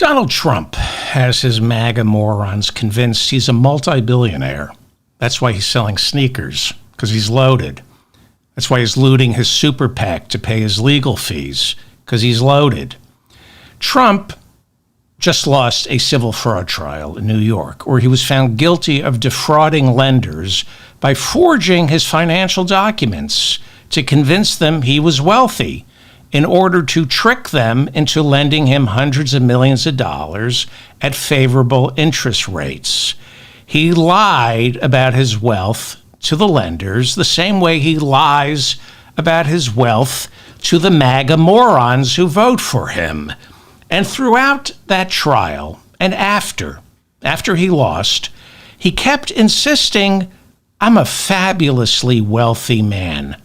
Donald Trump has his MAGA morons convinced he's a multi-billionaire. That's why he's selling sneakers, because he's loaded. That's why he's looting his super PAC to pay his legal fees, because he's loaded. Trump just lost a civil fraud trial in New York, where he was found guilty of defrauding lenders by forging his financial documents to convince them he was wealthy in order to trick them into lending him hundreds of millions of dollars at favorable interest rates. He lied about his wealth to the lenders the same way he lies about his wealth to the MAGA morons who vote for him. And throughout that trial and after he lost, he kept insisting, "I'm a fabulously wealthy man.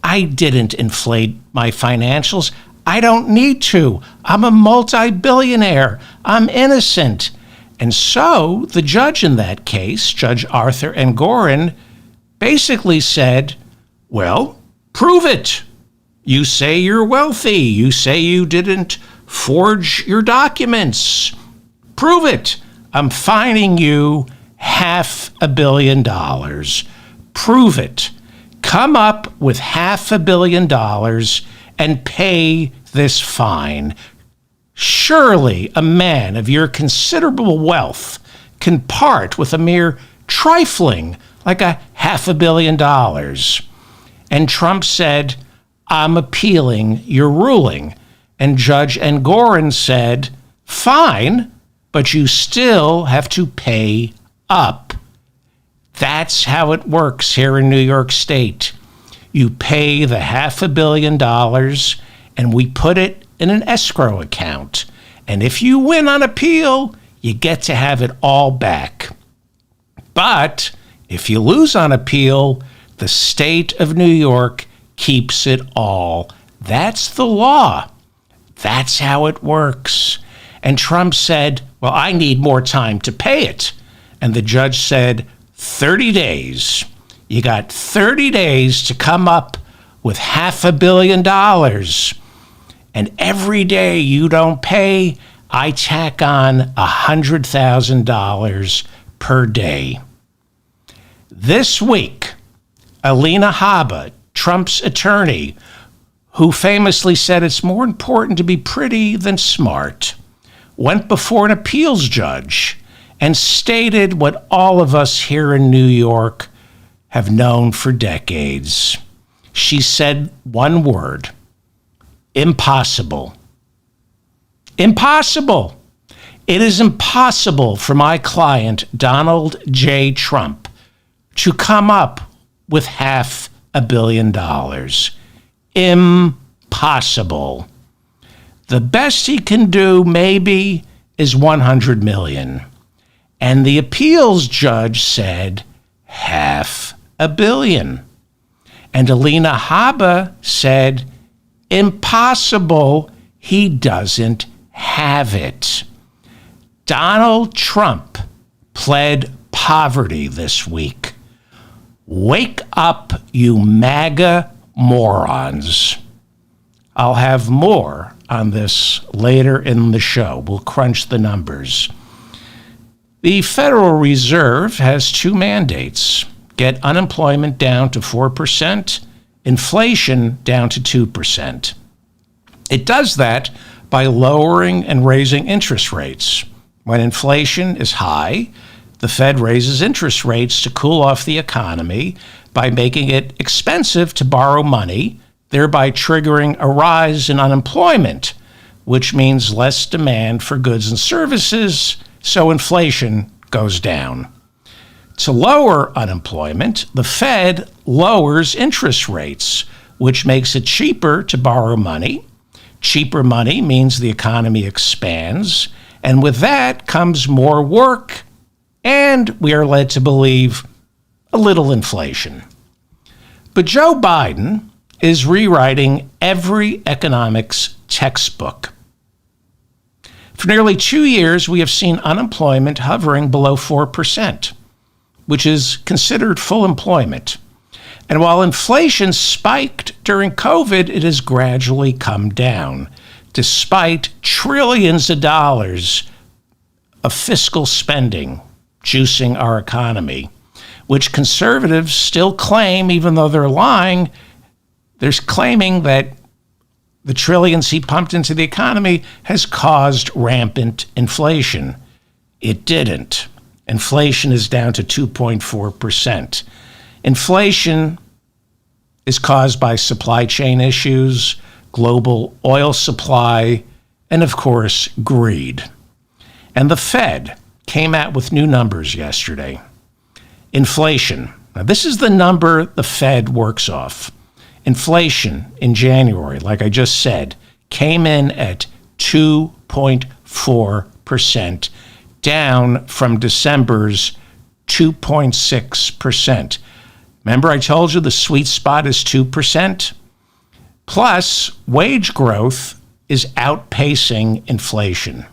I didn't inflate my financials. I don't need to. I'm a multi-billionaire. I'm innocent." And so the judge in that case, Judge Arthur Engoron, basically said, well, prove it. You say you're wealthy. You say you didn't forge your documents. Prove it. I'm fining you $500 million. Prove it. Come up with $500 million and pay this fine. Surely a man of your considerable wealth can part with a mere trifling like $500 million. And Trump said, "I'm appealing your ruling." And Judge Engoron said, "Fine, but you still have to pay up." That's how it works here in New York State. You pay the $500 million and we put it in an escrow account. And if you win on appeal, you get to have it all back. But if you lose on appeal, the state of New York keeps it all. That's the law. That's how it works. And Trump said, well, I need more time to pay it. And the judge said, 30 days. You got 30 days to come up with $500 million. And every day you don't pay, I tack on $100,000 per day. This week, Alina Habba, Trump's attorney, who famously said it's more important to be pretty than smart, went before an appeals judge and stated what all of us here in New York have known for decades. She said one word: impossible. Impossible. It is impossible for my client, Donald J. Trump, to come up with $500 million. Impossible. The best he can do, maybe, is $100 million. And the appeals judge said $500 million. And Alina Habba said, impossible, he doesn't have it. Donald Trump pled poverty this week. Wake up, you MAGA morons. I'll have more on this later in the show. We'll crunch the numbers. The Federal Reserve has two mandates: get unemployment down to 4%, inflation down to 2%. It does that by lowering and raising interest rates. When inflation is high, the Fed raises interest rates to cool off the economy by making it expensive to borrow money, thereby triggering a rise in unemployment, which means less demand for goods and services, so inflation goes down. To lower unemployment, the Fed lowers interest rates, which makes it cheaper to borrow money. Cheaper money means the economy expands, and with that comes more work, and we are led to believe a little inflation. But Joe Biden is rewriting every economics textbook. For nearly 2 years, we have seen unemployment hovering below 4%, which is considered full employment. And while inflation spiked during COVID, it has gradually come down. despite trillions of dollars of fiscal spending juicing our economy, which conservatives still claim, even though they're lying, they're claiming that the trillions he pumped into the economy has caused rampant inflation. It didn't. Inflation is down to 2.4%. Inflation is caused by supply chain issues, global oil supply, and of course, greed. And the Fed came out with new numbers yesterday. Inflation. Now, this is the number the Fed works off. Inflation in January, like I just said, came in at 2.4%, down from December's 2.6%. Remember I told you the sweet spot is 2%? Plus, wage growth is outpacing inflation.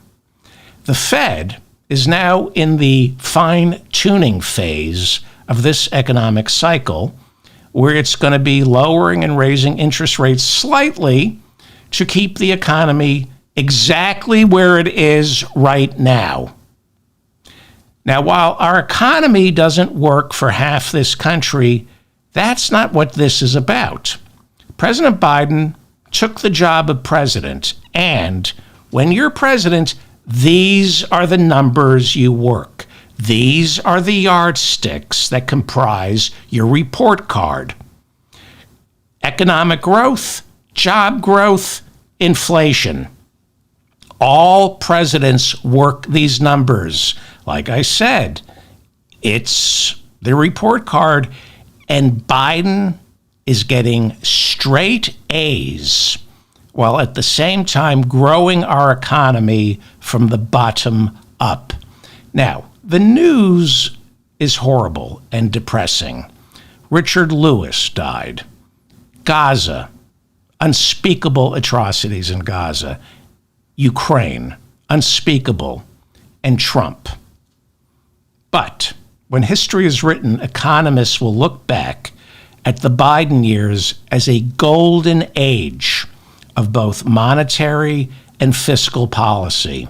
The Fed is now in the fine-tuning phase of this economic cycle, where it's going to be lowering and raising interest rates slightly to keep the economy exactly where it is right now. Now, while our economy doesn't work for half this country, that's not what this is about. President Biden took the job of president, and when you're president, these are the numbers you work. These are the yardsticks that comprise your report card. Economic growth, job growth, inflation. All presidents work these numbers. Like I said, it's the report card, and Biden is getting straight A's, while at the same time growing our economy from the bottom up. Now, the news is horrible and depressing. Richard Lewis died. Gaza, unspeakable atrocities in Gaza. Ukraine, unspeakable. And Trump. But when history is written, economists will look back at the Biden years as a golden age of both monetary and fiscal policy.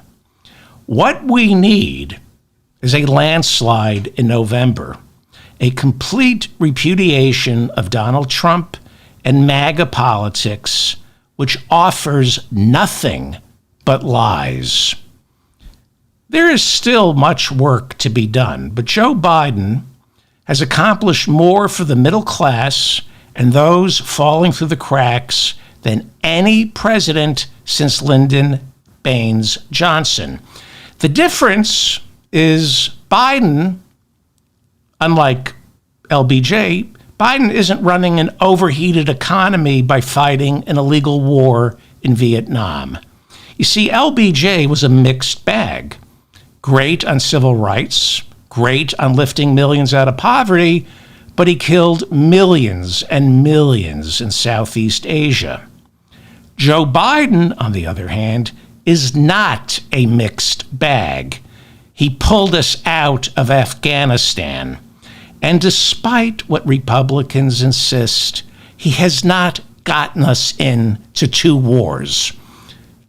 What we need is a landslide in November, a complete repudiation of Donald Trump and MAGA politics, which offers nothing but lies. There is still much work to be done, but Joe Biden has accomplished more for the middle class and those falling through the cracks than any president since Lyndon Baines Johnson. The difference is Biden, unlike LBJ, Biden isn't running an overheated economy by fighting an illegal war in Vietnam. You see, LBJ was a mixed bag. Great on civil rights, great on lifting millions out of poverty, but he killed millions and millions in Southeast Asia. Joe Biden, on the other hand, is not a mixed bag. He pulled us out of Afghanistan. And despite what Republicans insist, he has not gotten us into two wars.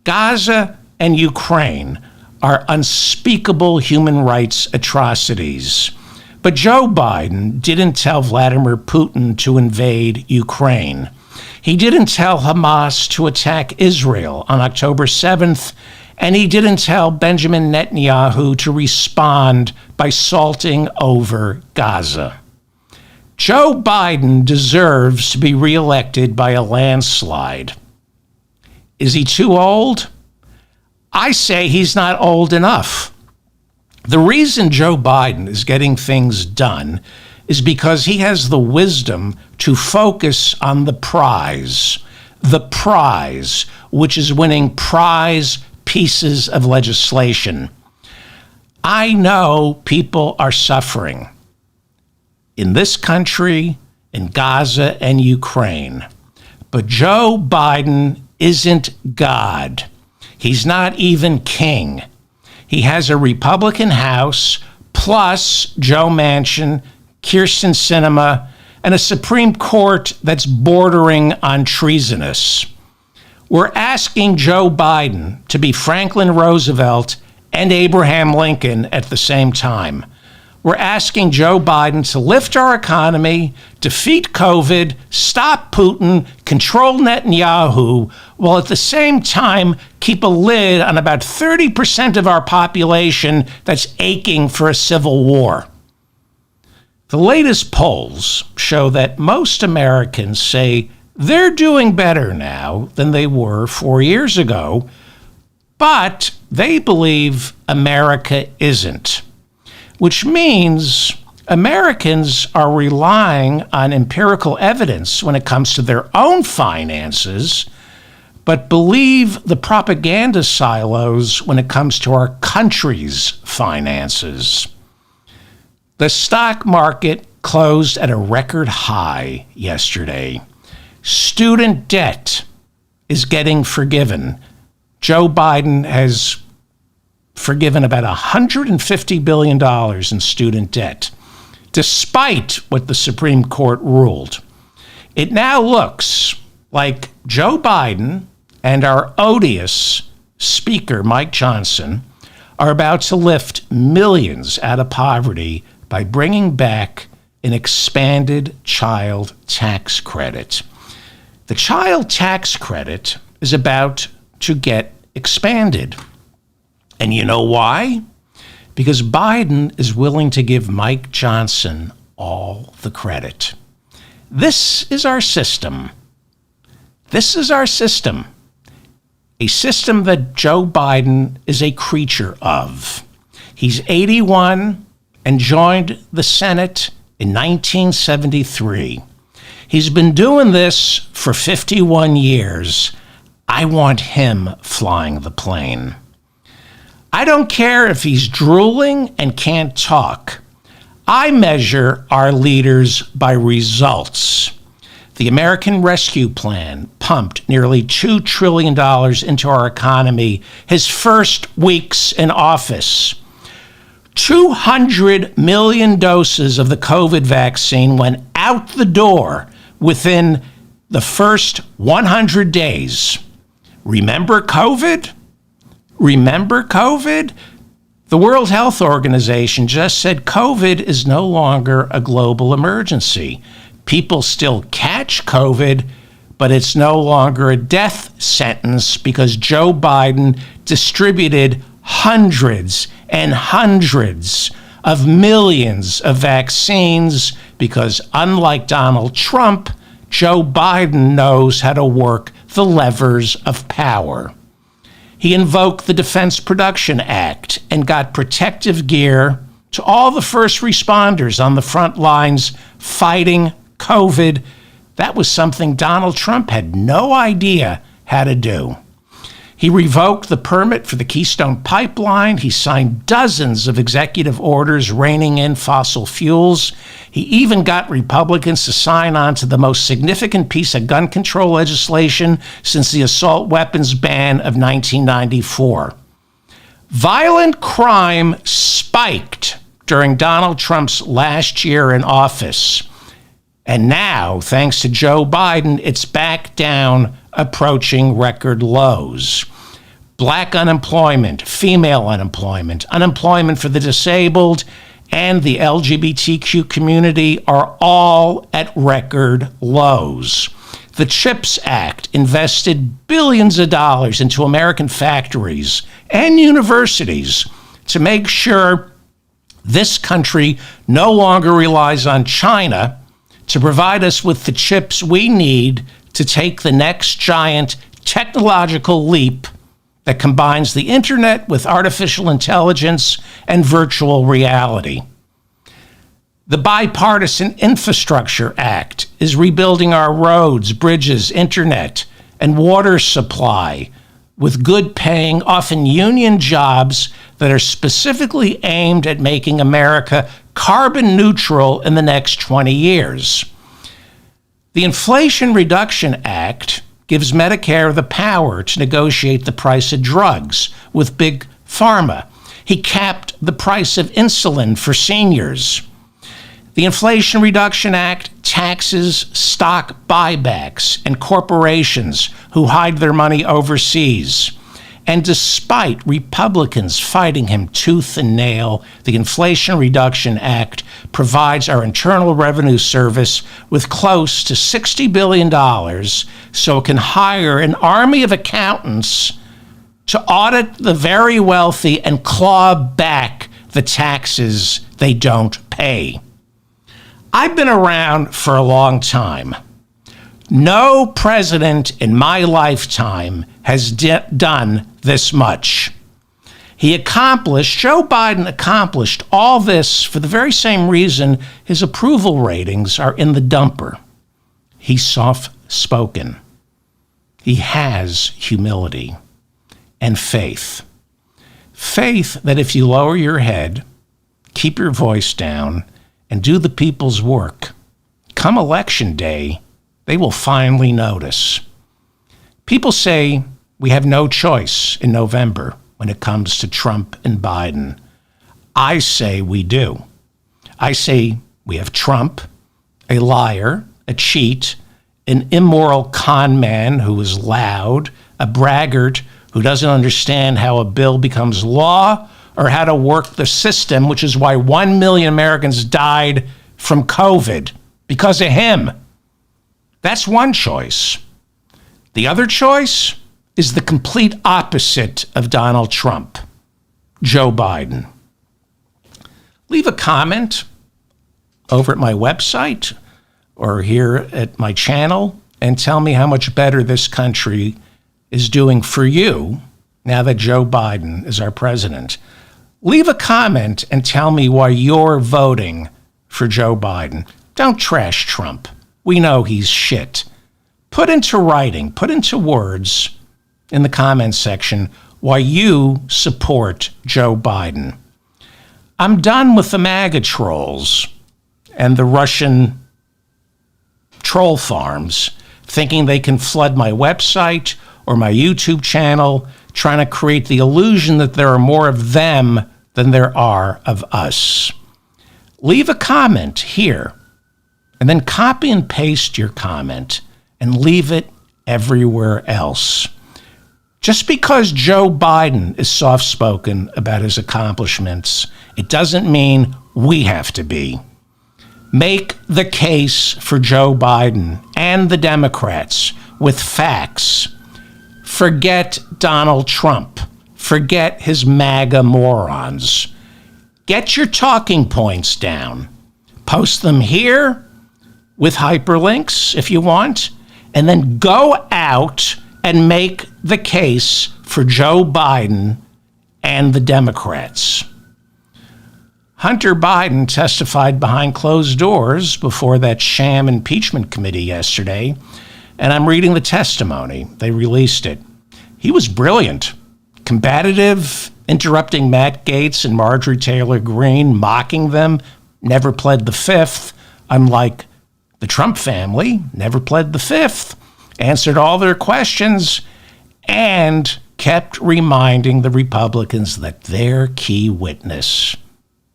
Gaza and Ukraine are unspeakable human rights atrocities. But Joe Biden didn't tell Vladimir Putin to invade Ukraine. He didn't tell Hamas to attack Israel on October 7th, and he didn't tell Benjamin Netanyahu to respond by salting over Gaza. Joe Biden deserves to be reelected by a landslide. Is he too old? I say he's not old enough. The reason Joe Biden is getting things done is because he has the wisdom to focus on the prize, which is winning prize pieces of legislation. I know people are suffering in this country, in Gaza and Ukraine, but Joe Biden isn't God. He's not even king. He has a Republican House, plus Joe Manchin, Kyrsten Sinema, and a Supreme Court that's bordering on treasonous. We're asking Joe Biden to be Franklin Roosevelt and Abraham Lincoln at the same time. We're asking Joe Biden to lift our economy, defeat COVID, stop Putin, control Netanyahu, while at the same time keep a lid on about 30% of our population that's aching for a civil war. The latest polls show that most Americans say they're doing better now than they were 4 years ago, but they believe America isn't, which means Americans are relying on empirical evidence when it comes to their own finances, but believe the propaganda silos when it comes to our country's finances. The stock market closed at a record high yesterday. Student debt is getting forgiven. Joe Biden has forgiven about $150 billion in student debt, despite what the Supreme Court ruled. It now looks like Joe Biden and our odious Speaker, Mike Johnson, are about to lift millions out of poverty by bringing back an expanded child tax credit. The child tax credit is about to get expanded. And you know why? Because Biden is willing to give Mike Johnson all the credit. This is our system. This is our system. A system that Joe Biden is a creature of. He's 81 and joined the Senate in 1973. He's been doing this for 51 years. I want him flying the plane. I don't care if he's drooling and can't talk. I measure our leaders by results. The American Rescue Plan pumped nearly $2 trillion into our economy his first weeks in office. 200 million doses of the COVID vaccine went out the door within the first 100 days. Remember COVID? Remember COVID? The World Health Organization just said COVID is no longer a global emergency. People still catch COVID, but it's no longer a death sentence because Joe Biden distributed hundreds and hundreds of millions of vaccines because, unlike Donald Trump, Joe Biden knows how to work the levers of power. He invoked the Defense Production Act and got protective gear to all the first responders on the front lines fighting COVID. That was something Donald Trump had no idea how to do. He revoked the permit for the Keystone Pipeline. He signed dozens of executive orders reining in fossil fuels. He even got Republicans to sign on to the most significant piece of gun control legislation since the assault weapons ban of 1994. Violent crime spiked during Donald Trump's last year in office. And now, thanks to Joe Biden, it's back down, approaching record lows. Black unemployment, female unemployment, unemployment for the disabled, and the LGBTQ community are all at record lows. The CHIPS Act invested billions of dollars into American factories and universities to make sure this country no longer relies on China to provide us with the chips we need to take the next giant technological leap that combines the internet with artificial intelligence and virtual reality. The Bipartisan Infrastructure Act is rebuilding our roads, bridges, internet, and water supply with good-paying, often union jobs that are specifically aimed at making America carbon neutral in the next 20 years. The Inflation Reduction Act gives Medicare the power to negotiate the price of drugs with Big Pharma. He capped the price of insulin for seniors. The Inflation Reduction Act taxes stock buybacks and corporations who hide their money overseas. And despite Republicans fighting him tooth and nail, the Inflation Reduction Act provides our Internal Revenue Service with close to $60 billion so it can hire an army of accountants to audit the very wealthy and claw back the taxes they don't pay. I've been around for a long time. No president in my lifetime has done this much. Joe Biden accomplished all this for the very same reason his approval ratings are in the dumper. He's soft-spoken. He has humility and faith. Faith that if you lower your head, keep your voice down, and do the people's work, come election day, they will finally notice. People say we have no choice in November when it comes to Trump and Biden. I say we do. I say we have Trump, a liar, a cheat, an immoral con man who is loud, a braggart who doesn't understand how a bill becomes law or how to work the system, which is why 1 million Americans died from COVID because of him. That's one choice. The other choice is the complete opposite of Donald Trump, Joe Biden. Leave a comment over at my website or here at my channel and tell me how much better this country is doing for you now that Joe Biden is our president. Leave a comment and tell me why you're voting for Joe Biden. Don't trash Trump. We know he's shit. Put into writing, put into words in the comments section why you support Joe Biden. I'm done with the MAGA trolls and the Russian troll farms thinking they can flood my website or my YouTube channel, trying to create the illusion that there are more of them than there are of us. Leave a comment here and then copy and paste your comment and leave it everywhere else. Just because Joe Biden is soft-spoken about his accomplishments, it doesn't mean we have to be. Make the case for Joe Biden and the Democrats with facts. Forget Donald Trump. Forget his MAGA morons. Get your talking points down. Post them here with hyperlinks if you want, and then go out and make the case for Joe Biden and the Democrats. Hunter Biden testified behind closed doors before that sham impeachment committee yesterday, and I'm reading the testimony. They released it. He was brilliant, combative, interrupting Matt Gaetz and Marjorie Taylor Greene, mocking them, never pled the fifth, unlike the Trump family, never pled the fifth, answered all their questions, and kept reminding the Republicans that their key witness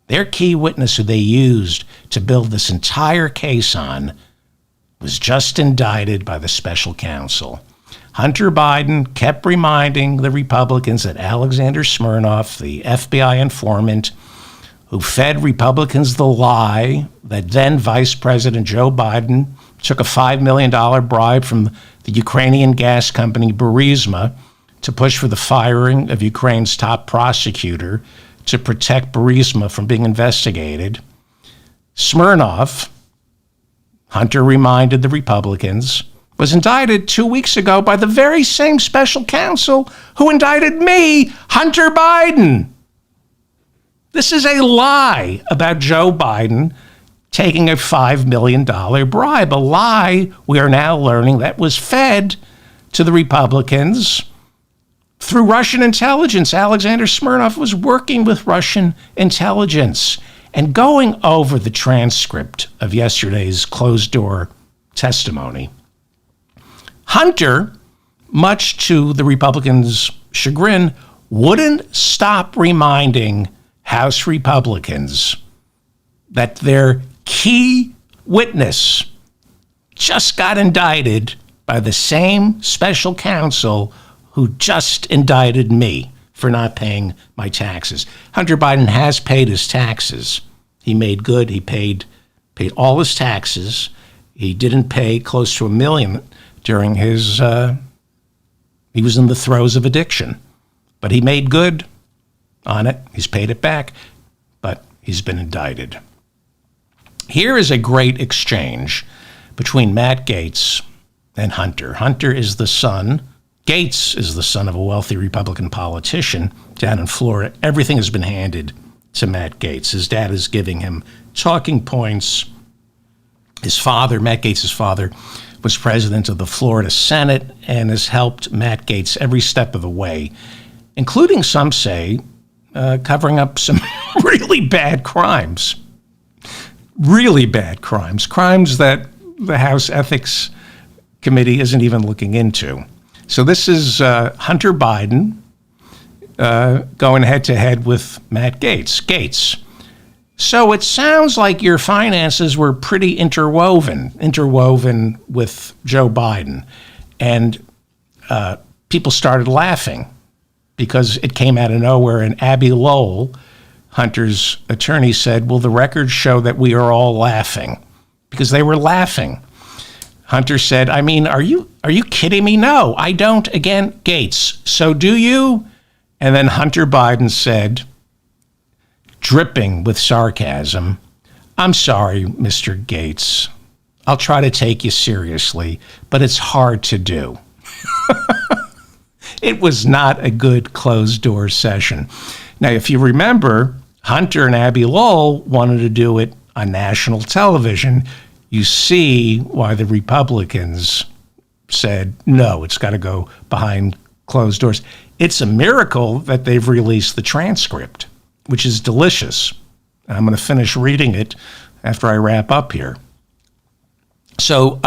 who they used to build this entire case on, was just indicted by the special counsel. Hunter Biden kept reminding the Republicans that Alexander Smirnoff, the FBI informant who fed Republicans the lie that then Vice President Joe Biden took a $5 million bribe from the Ukrainian gas company Burisma to push for the firing of Ukraine's top prosecutor to protect Burisma from being investigated. Smirnoff, Hunter reminded the Republicans, was indicted 2 weeks ago by the very same special counsel who indicted me, Hunter Biden. This is a lie about Joe Biden taking a $5 million bribe, a lie we are now learning that was fed to the Republicans through Russian intelligence. Alexander Smirnoff was working with Russian intelligence. And going over the transcript of yesterday's closed-door testimony, Hunter, much to the Republicans' chagrin, wouldn't stop reminding House Republicans that their key witness just got indicted by the same special counsel who just indicted me for not paying my taxes. Hunter Biden has paid his taxes. He made good. He paid all his taxes. He didn't pay close to $1 million during his, he was in the throes of addiction. But he made good on it. He's paid it back, but he's been indicted. Here is a great exchange between Matt Gaetz and Hunter. Hunter is the son. Gaetz is the son of a wealthy Republican politician down in Florida. Everything has been handed to Matt Gaetz. His dad is giving him talking points. His father, Matt Gaetz's father, was president of the Florida Senate and has helped Matt Gaetz every step of the way, including, some say, covering up some really bad crimes. Really bad crimes. Crimes that the House Ethics Committee isn't even looking into. So this is Hunter Biden going head-to-head with Matt Gaetz. Gaetz, so it sounds like your finances were pretty interwoven with Joe Biden. And people started laughing because it came out of nowhere. And Abby Lowell, Hunter's attorney, said, well, the records show that we are all laughing, because they were laughing. Hunter said, I mean, are you kidding me? No, I don't. Again, Gaetz, so do you? And then Hunter Biden said, dripping with sarcasm, I'm sorry, Mr. Gaetz. I'll try to take you seriously, but it's hard to do. It was not a good closed-door session. Now, if you remember, Hunter and Abby Lowell wanted to do it on national television. You see why the Republicans said, no, it's got to go behind closed doors. It's a miracle that they've released the transcript, which is delicious. I'm going to finish reading it after I wrap up here. So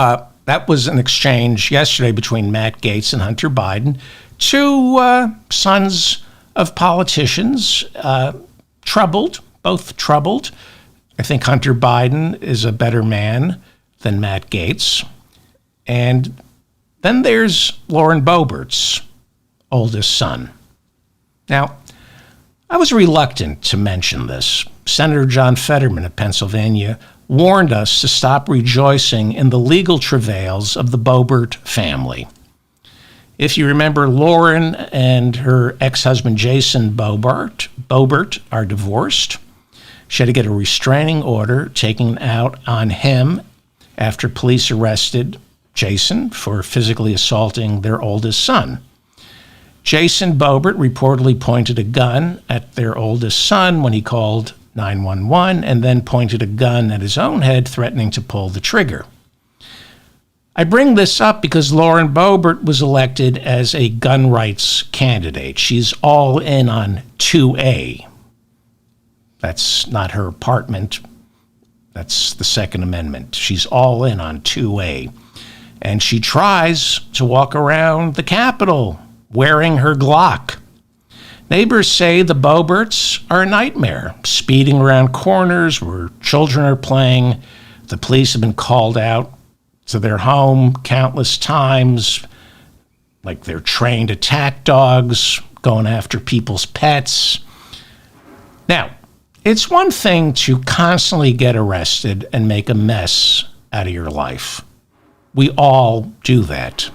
that was an exchange yesterday between Matt Gaetz and Hunter Biden, two sons of politicians, both troubled. I think Hunter Biden is a better man than Matt Gaetz. And then there's Lauren Boebert's oldest son. Now, I was reluctant to mention this. Senator John Fetterman of Pennsylvania warned us to stop rejoicing in the legal travails of the Bobbert family. If you remember, Lauren and her ex-husband Jason Bobbert are divorced. She had to get a restraining order taken out on him after police arrested Jason for physically assaulting their oldest son. Jason Bobbert reportedly pointed a gun at their oldest son when he called 911 and then pointed a gun at his own head, threatening to pull the trigger. I bring this up because Lauren Boebert was elected as a gun rights candidate. She's all in on 2A. That's not her apartment. That's the Second Amendment. She's all in on 2A. And she tries to walk around the Capitol wearing her Glock. Neighbors say the Boeberts are a nightmare, speeding around corners where children are playing. The police have been called out to their home countless times, like they're trained attack dogs going after people's pets. Now, it's one thing to constantly get arrested and make a mess out of your life. We all do that.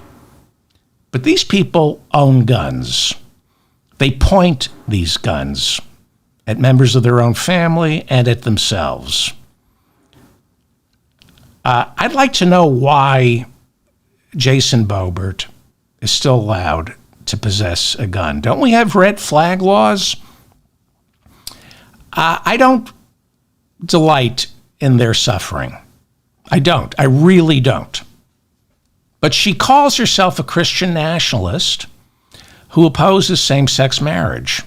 But these people own guns. They point these guns at members of their own family and at themselves. I'd like to know why Jason Boebert is still allowed to possess a gun. Don't we have red flag laws? I don't delight in their suffering. I don't. I really don't. But she calls herself a Christian nationalist who opposes same-sex marriage.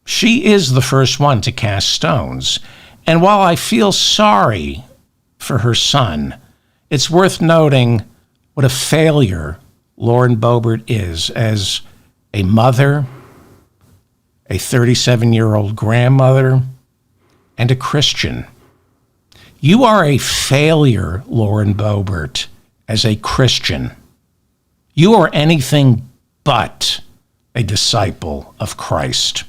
She is the first one to cast stones. And while I feel sorry for her son, it's worth noting what a failure Lauren Boebert is as a mother, a 37-year-old grandmother, and a Christian. You are a failure, Lauren Boebert, as a Christian. You are anything but a disciple of Christ.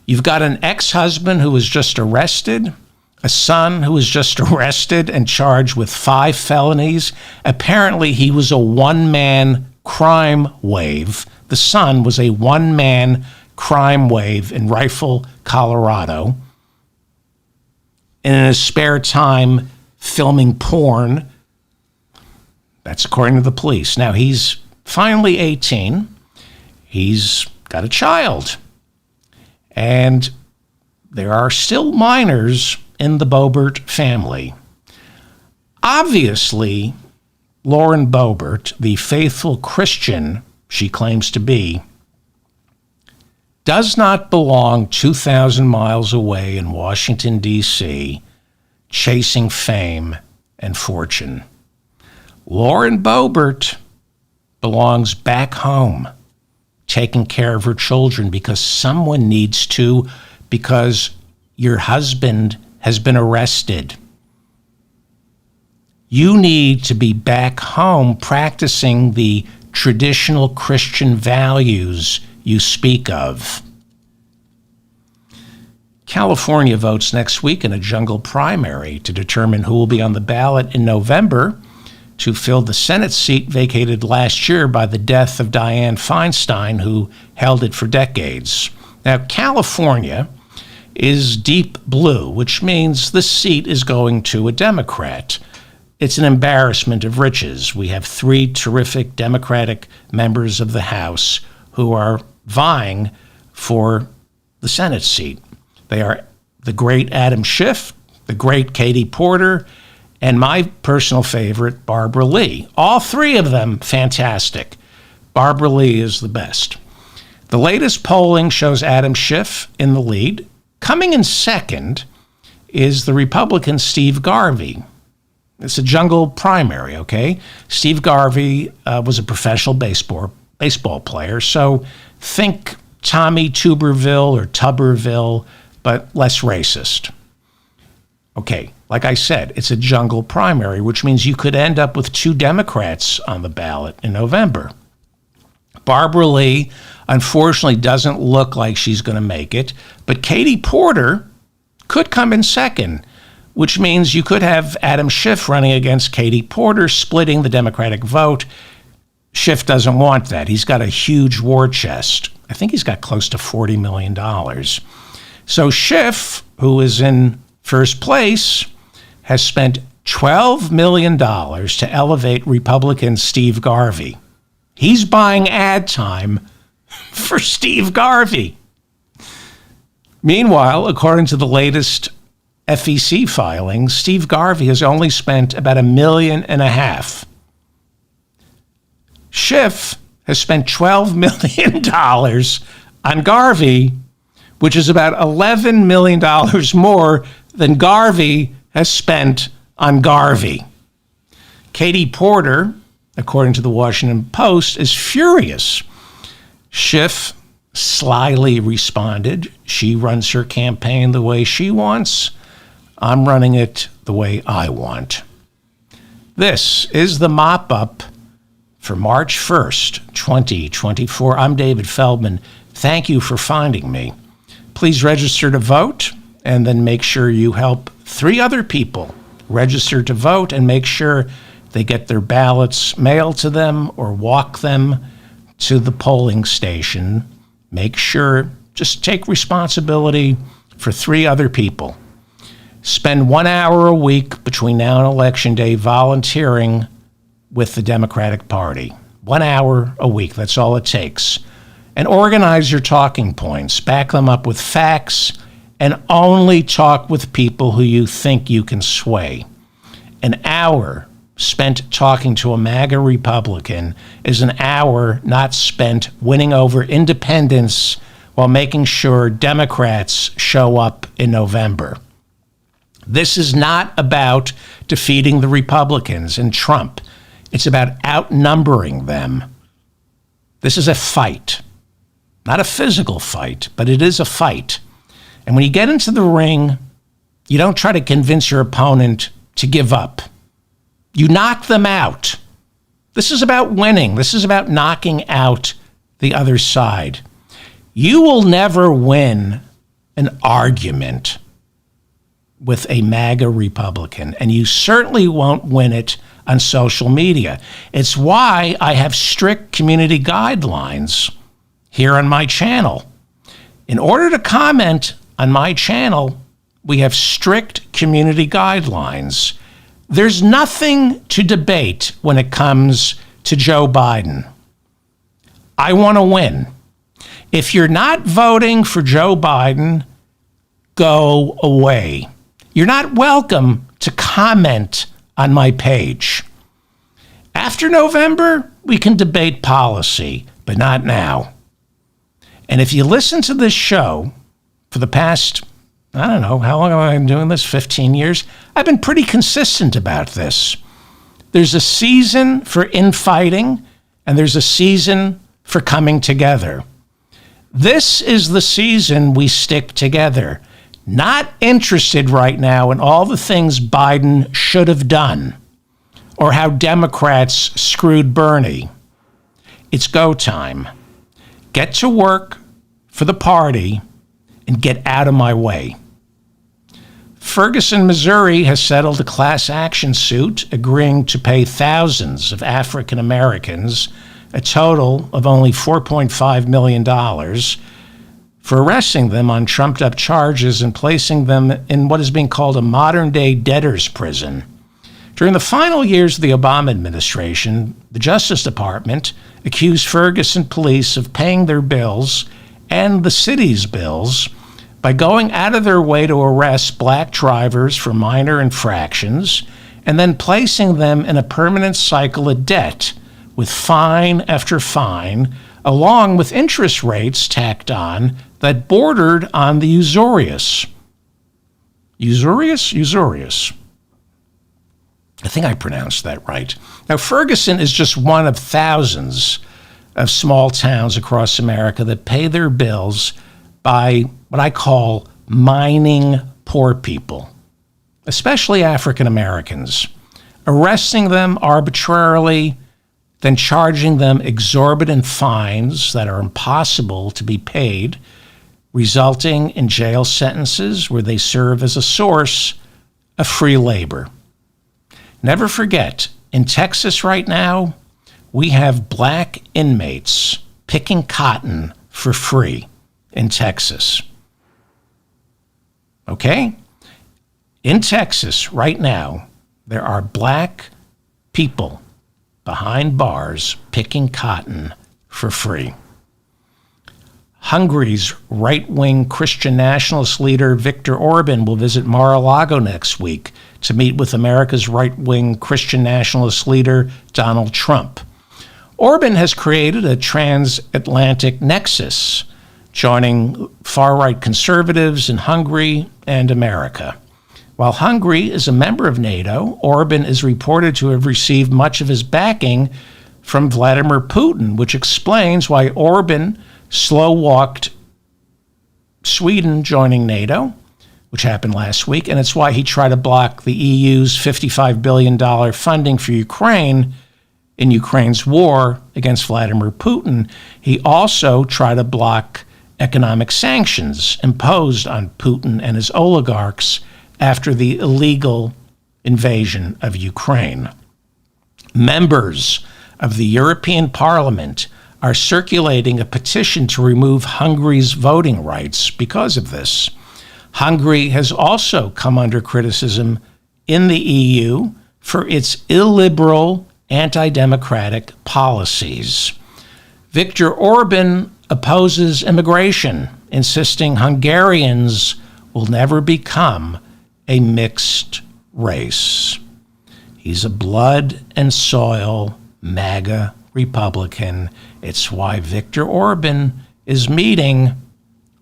You've got an ex-husband who was just arrested, a son who was just arrested and charged with 5 felonies. Apparently, he was a one-man crime wave. The son was a one-man crime wave in Rifle, Colorado. And in his spare time, filming porn. That's according to the police. Now, he's finally 18. He's got a child. And there are still minors in the Boebert family. Obviously, Lauren Boebert, the faithful Christian she claims to be, does not belong 2,000 miles away in Washington, D.C., chasing fame and fortune. Lauren Boebert belongs back home, taking care of her children because someone needs to, because your husband has been arrested. You need to be back home practicing the traditional Christian values you speak of. California votes next week in a jungle primary to determine who will be on the ballot in November to fill the Senate seat vacated last year by the death of Dianne Feinstein, who held it for decades. Now, California is deep blue, which means this seat is going to a Democrat. It's an embarrassment of riches. We have 3 terrific Democratic members of the House who are vying for the Senate seat. They are the great Adam Schiff, the great Katie Porter, and my personal favorite, Barbara Lee. All 3 of them fantastic. Barbara Lee is the best. The latest polling shows Adam Schiff in the lead. Coming in second is the Republican Steve Garvey. It's a jungle primary, okay? Steve Garvey was a professional baseball player, so think Tommy Tuberville or Tuberville, but less racist. Okay, like I said, it's a jungle primary, which means you could end up with 2 Democrats on the ballot in November. Barbara Lee, unfortunately, doesn't look like she's going to make it, but Katie Porter could come in second, which means you could have Adam Schiff running against Katie Porter, splitting the Democratic vote. Schiff doesn't want that. He's got a huge war chest. I think he's got close to $40 million. So Schiff, who is in first place, has spent $12 million to elevate Republican Steve Garvey. He's buying ad time for Steve Garvey. Meanwhile, according to the latest FEC filings, Steve Garvey has only spent about $1.5 million. Schiff has spent $12 million on Garvey, which is about $11 million more than Garvey has spent on Garvey. Katie Porter, according to the Washington Post, is furious. Schiff slyly responded, she runs her campaign the way she wants. I'm running it the way I want. This is the Mop Up for March 1st, 2024. I'm David Feldman. Thank you for finding me. Please register to vote and then make sure you help 3 other people register to vote and make sure they get their ballots mailed to them or walk them to the polling station. Make sure, just take responsibility for 3 other people. Spend 1 hour a week between now and Election Day volunteering with the Democratic Party. 1 hour a week, that's all it takes. And organize your talking points, back them up with facts, and only talk with people who you think you can sway. An hour spent talking to a MAGA Republican is an hour not spent winning over independents while making sure Democrats show up in November. This is not about defeating the Republicans and Trump. It's about outnumbering them. This is a fight. Not a physical fight, but it is a fight. And when you get into the ring, You don't try to convince your opponent to give up. You knock them out. This is about winning. This is about knocking out the other side. You will never win an argument with a MAGA Republican, and you certainly won't win it on social media. It's why I have strict community guidelines here on my channel. In order to comment on my channel, we have strict community guidelines. There's nothing to debate when it comes to Joe Biden. I want to win. If you're not voting for Joe Biden, go away. You're not welcome to comment on my page. After November, we can debate policy, but not now. And if you listen to this show for the past, I don't know, how long have I been doing this? 15 years? I've been pretty consistent about this. There's a season for infighting, and there's a season for coming together. This is the season we stick together. Not interested right now in all the things Biden should have done or how Democrats screwed Bernie. It's go time. Get to work for the party and get out of my way. Ferguson, Missouri has settled a class action suit agreeing to pay thousands of African Americans a total of only $4.5 million for arresting them on trumped-up charges and placing them in what is being called a modern-day debtor's prison. During the final years of the Obama administration, the Justice Department accused Ferguson police of paying their bills and the city's bills by going out of their way to arrest black drivers for minor infractions and then placing them in a permanent cycle of debt with fine after fine, along with interest rates tacked on that bordered on the usurious. Usurious. I think I pronounced that right. Now, Ferguson is just one of thousands of small towns across America that pay their bills by what I call mining poor people, especially African Americans, arresting them arbitrarily, then charging them exorbitant fines that are impossible to be paid, resulting in jail sentences where they serve as a source of free labor. Never forget, in Texas right now, we have black inmates picking cotton for free in Texas. Okay? In Texas right now, there are black people behind bars picking cotton for free. Hungary's right-wing Christian nationalist leader Viktor Orban will visit Mar-a-Lago next week to meet with America's right-wing Christian nationalist leader Donald Trump. Orban has created a transatlantic nexus, joining far-right conservatives in Hungary and America. While Hungary is a member of NATO, Orban is reported to have received much of his backing from Vladimir Putin, which explains why Orban slow-walked Sweden joining NATO, which happened last week, and it's why he tried to block the EU's $55 billion funding for Ukraine in Ukraine's war against Vladimir Putin. He also tried to block economic sanctions imposed on Putin and his oligarchs after the illegal invasion of Ukraine. Members of the European Parliament are circulating a petition to remove Hungary's voting rights because of this. Hungary has also come under criticism in the EU for its illiberal, anti-democratic policies. Viktor Orban opposes immigration, insisting Hungarians will never become a mixed race. He's a blood and soil MAGA Republican. It's why Viktor Orban is meeting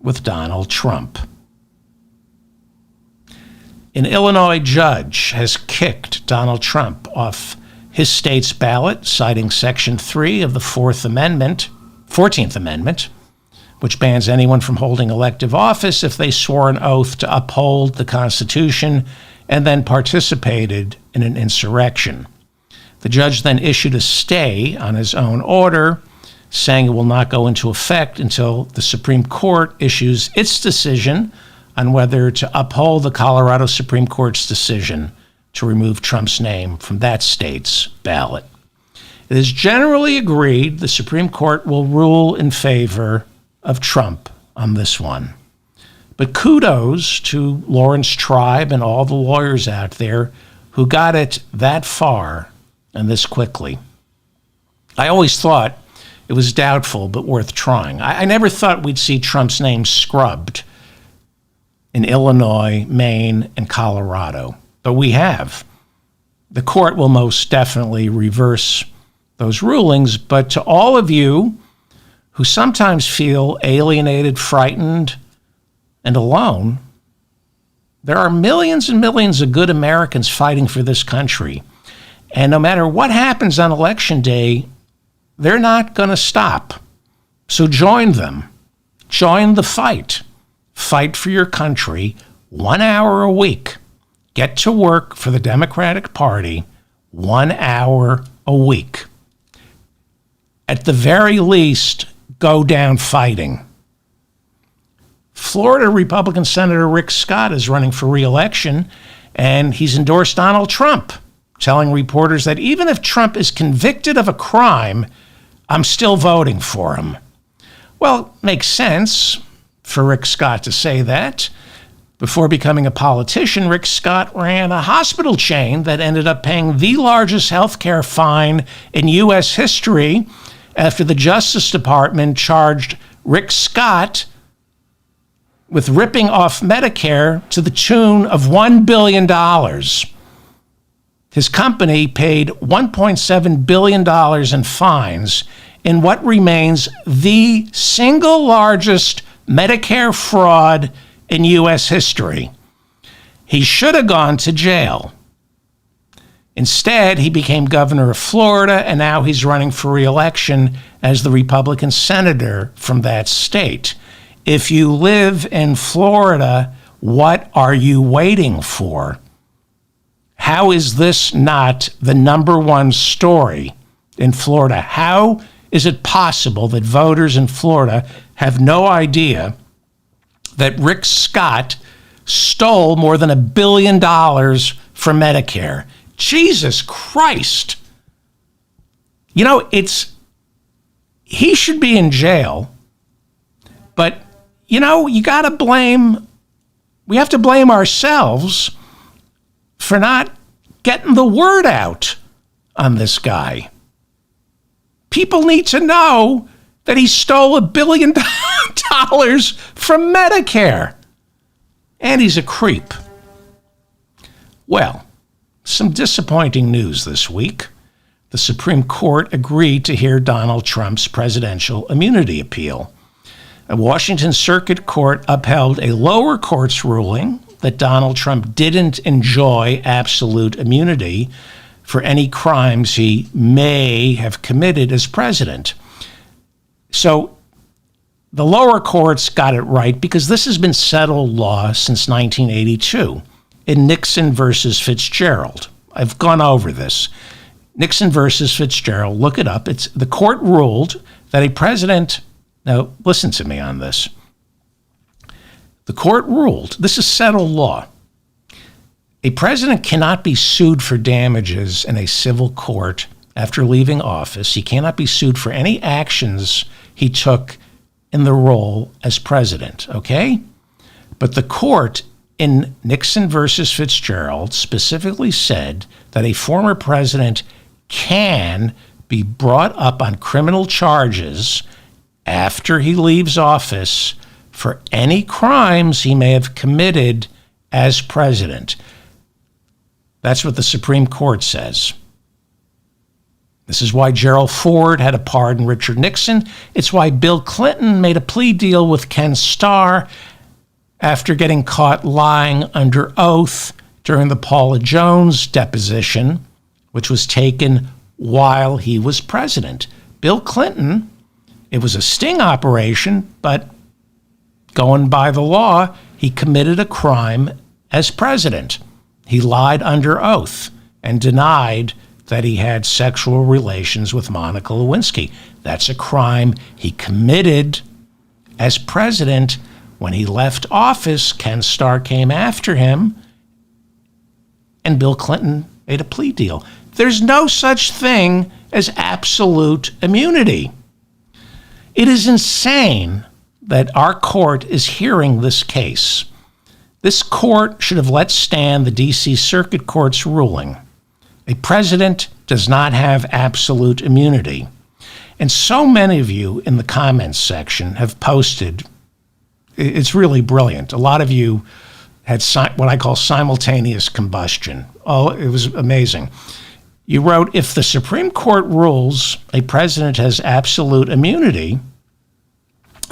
with Donald Trump. An Illinois judge has kicked Donald Trump off his state's ballot, citing Section 3 of the 14th Amendment, which bans anyone from holding elective office if they swore an oath to uphold the Constitution and then participated in an insurrection. The judge then issued a stay on his own order, saying it will not go into effect until the Supreme Court issues its decision on whether to uphold the Colorado Supreme Court's decision to remove Trump's name from that state's ballot. It is generally agreed the Supreme Court will rule in favor of Trump on this one. But kudos to Lawrence Tribe and all the lawyers out there who got it that far and this quickly. I always thought it was doubtful but worth trying. I never thought we'd see Trump's name scrubbed in Illinois, Maine, and Colorado, but we have. The court will most definitely reverse those rulings, but to all of you who sometimes feel alienated, frightened, and alone, there are millions and millions of good Americans fighting for this country. And no matter what happens on Election Day, they're not going to stop. So join them. Join the fight. Fight for your country 1 hour a week. Get to work for the Democratic Party 1 hour a week. At the very least, go down fighting. Florida Republican Senator Rick Scott is running for re-election, and he's endorsed Donald Trump, telling reporters that even if Trump is convicted of a crime, I'm still voting for him. Well, it makes sense for Rick Scott to say that. Before becoming a politician, Rick Scott ran a hospital chain that ended up paying the largest healthcare fine in U.S. history after the Justice Department charged Rick Scott with ripping off Medicare to the tune of $1 billion. His company paid $1.7 billion in fines in what remains the single largest Medicare fraud in U.S. history. He should have gone to jail. Instead, he became governor of Florida, and now he's running for re-election as the Republican senator from that state. If you live in Florida, what are you waiting for? How is this not the number one story in Florida? How is it possible that voters in Florida have no idea that Rick Scott stole more than $1 billion from Medicare? Jesus Christ. You know, he should be in jail, but, you know, we have to blame ourselves for not getting the word out on this guy. People need to know that he stole $1 billion from Medicare. And he's a creep. Well, some disappointing news this week. The Supreme Court agreed to hear Donald Trump's presidential immunity appeal. A Washington Circuit Court upheld a lower court's ruling that Donald Trump didn't enjoy absolute immunity for any crimes he may have committed as president. So the lower courts got it right because this has been settled law since 1982 in Nixon versus Fitzgerald. I've gone over this. Nixon versus Fitzgerald, look it up. The court ruled that a president, now listen to me on this. The court ruled, this is settled law, a president cannot be sued for damages in a civil court after leaving office. He cannot be sued for any actions he took in the role as president, okay? But the court in Nixon versus Fitzgerald specifically said that a former president can be brought up on criminal charges after he leaves office for any crimes he may have committed as president. That's what the Supreme Court says. This is why Gerald Ford had to pardon Richard Nixon. It's why Bill Clinton made a plea deal with Ken Starr after getting caught lying under oath during the Paula Jones deposition, which was taken while he was president. Bill Clinton, it was a sting operation, but going by the law, he committed a crime as president. He lied under oath and denied that he had sexual relations with Monica Lewinsky. That's a crime he committed as president. When he left office, Ken Starr came after him, and Bill Clinton made a plea deal. There's no such thing as absolute immunity. It is insane that our court is hearing this case. This court should have let stand the D.C. Circuit Court's ruling. A president does not have absolute immunity. And so many of you in the comments section have posted, it's really brilliant. A lot of you had what I call simultaneous combustion. Oh, it was amazing. You wrote, if the Supreme Court rules a president has absolute immunity,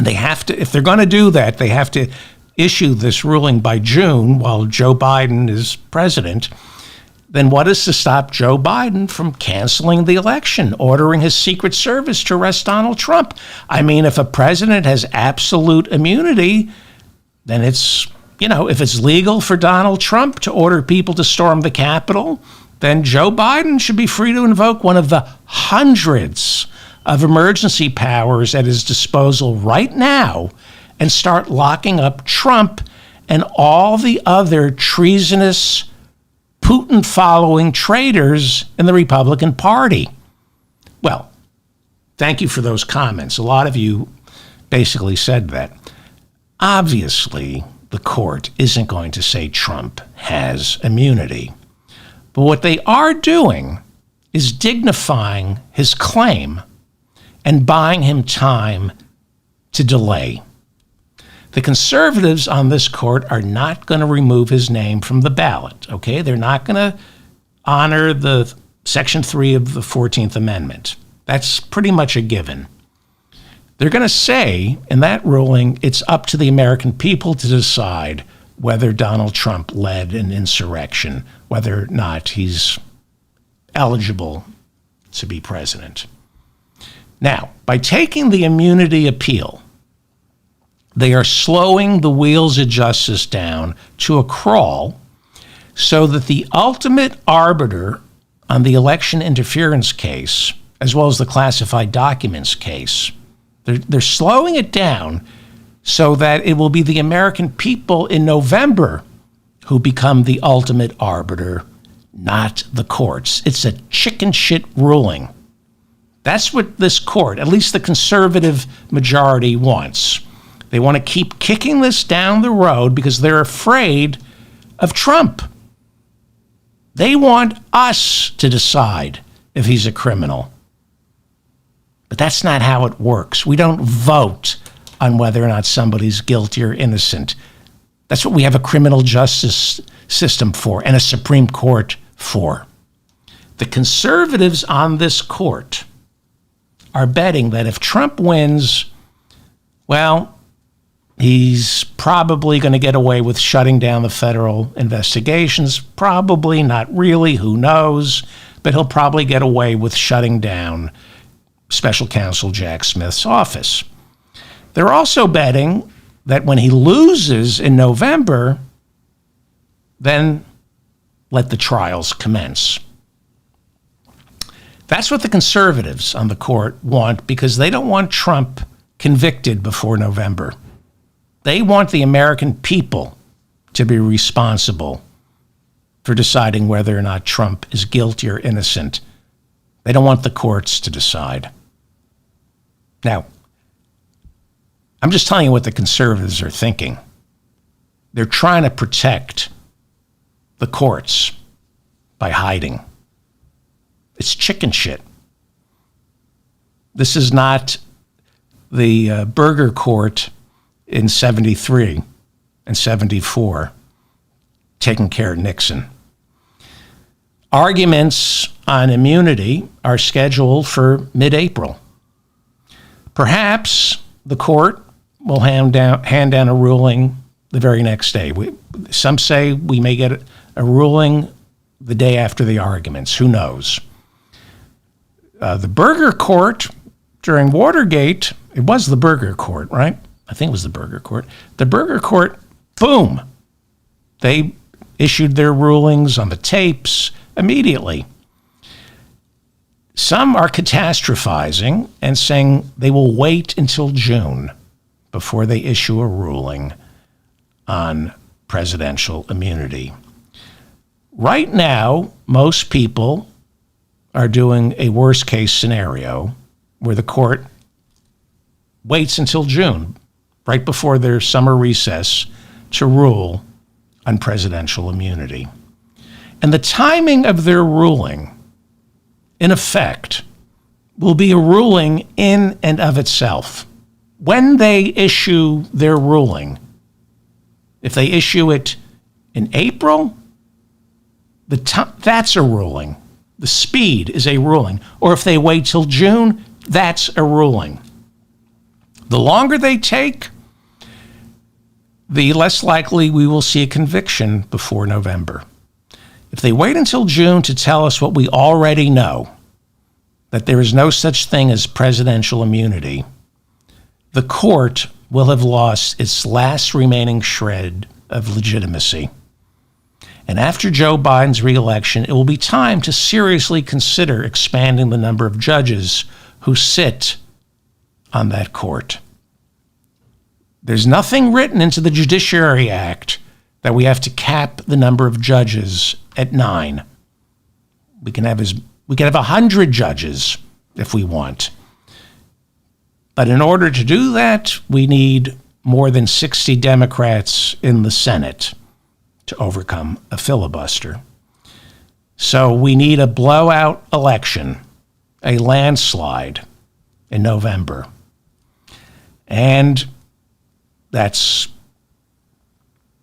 they have to, if they're going to do that, they have to issue this ruling by June while Joe Biden is president. Then what is to stop Joe Biden from canceling the election, ordering his Secret Service to arrest Donald Trump? I mean, if a president has absolute immunity, then it's, if it's legal for Donald Trump to order people to storm the Capitol, then Joe Biden should be free to invoke one of the hundreds of emergency powers at his disposal right now and start locking up Trump and all the other treasonous, Putin-following traitors in the Republican Party. Well, thank you for those comments. A lot of you basically said that. Obviously, the court isn't going to say Trump has immunity. But what they are doing is dignifying his claim and buying him time to delay. The conservatives on this court are not going to remove his name from the ballot, okay? They're not going to honor the Section 3 of the 14th Amendment. That's pretty much a given. They're going to say in that ruling, it's up to the American people to decide whether Donald Trump led an insurrection, whether or not he's eligible to be president. Now, by taking the immunity appeal, they are slowing the wheels of justice down to a crawl so that the ultimate arbiter on the election interference case, as well as the classified documents case, they're slowing it down so that it will be the American people in November who become the ultimate arbiter, not the courts. It's a chicken shit ruling. That's what this court, at least the conservative majority, wants. They want to keep kicking this down the road because they're afraid of Trump. They want us to decide if he's a criminal. But that's not how it works. We don't vote on whether or not somebody's guilty or innocent. That's what we have a criminal justice system for and a Supreme Court for. The conservatives on this court are betting that if Trump wins, well, he's probably going to get away with shutting down the federal investigations. Probably, not really, who knows? But he'll probably get away with shutting down Special Counsel Jack Smith's office. They're also betting that when he loses in November, then let the trials commence. That's what the conservatives on the court want because they don't want Trump convicted before November. They want the American people to be responsible for deciding whether or not Trump is guilty or innocent. They don't want the courts to decide. Now, I'm just telling you what the conservatives are thinking. They're trying to protect the courts by hiding. It's chicken shit. This is not the Burger Court in 73 and 74 taking care of Nixon. Arguments on immunity are scheduled for mid-April. Perhaps the court will hand down a ruling the very next day. Some say we may get a ruling the day after the arguments. Who knows? The Burger Court during Watergate, it was the Burger Court, right? I think it was the Burger Court. The Burger Court, boom, they issued their rulings on the tapes immediately. Some are catastrophizing and saying they will wait until June before they issue a ruling on presidential immunity. Right now, most people are doing a worst-case scenario where the court waits until June, right before their summer recess, to rule on presidential immunity. And the timing of their ruling, in effect, will be a ruling in and of itself. When they issue their ruling, if they issue it in April, that's a ruling. The speed is a ruling. Or if they wait till June, that's a ruling. The longer they take, the less likely we will see a conviction before November. If they wait until June to tell us what we already know, that there is no such thing as presidential immunity, the court will have lost its last remaining shred of legitimacy. And after Joe Biden's reelection, it will be time to seriously consider expanding the number of judges who sit on that court. There's nothing written into the Judiciary Act that we have to cap the number of judges at 9. We can have 100 judges if we want. But in order to do that, we need more than 60 Democrats in the Senate to overcome a filibuster. So we need a blowout election, a landslide in November. And that's,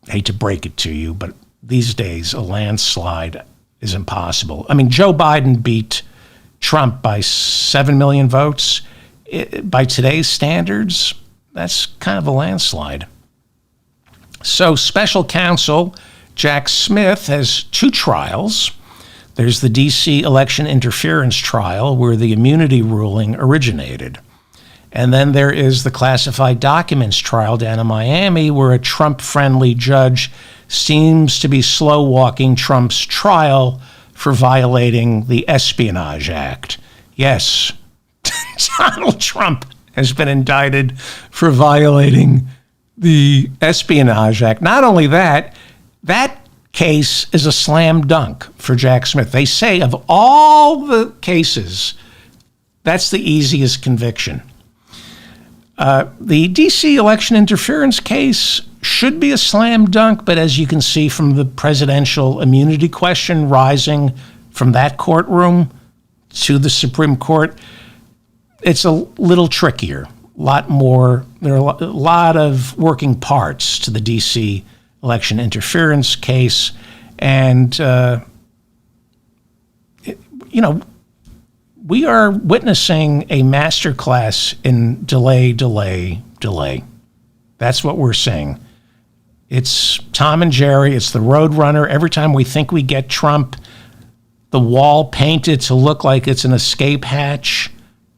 I hate to break it to you, but these days a landslide is impossible. I mean, Joe Biden beat Trump by 7 million votes. By today's standards, that's kind of a landslide. So special counsel Jack Smith has 2 trials. There's the D.C. election interference trial where the immunity ruling originated. And then there is the classified documents trial down in Miami where a Trump-friendly judge seems to be slow-walking Trump's trial for violating the Espionage Act. Yes, Donald Trump has been indicted for violating the Espionage Act. Not only that, that case is a slam dunk for Jack Smith. They say of all the cases, that's the easiest conviction. The D.C. election interference case should be a slam dunk, but as you can see from the presidential immunity question rising from that courtroom to the Supreme Court, it's a little trickier. There are a lot of working parts to the D.C. election interference case. And, we are witnessing a masterclass in delay. That's what we're seeing. It's Tom and Jerry. It's the Roadrunner. Every time we think we get Trump, the wall painted to look like it's an escape hatch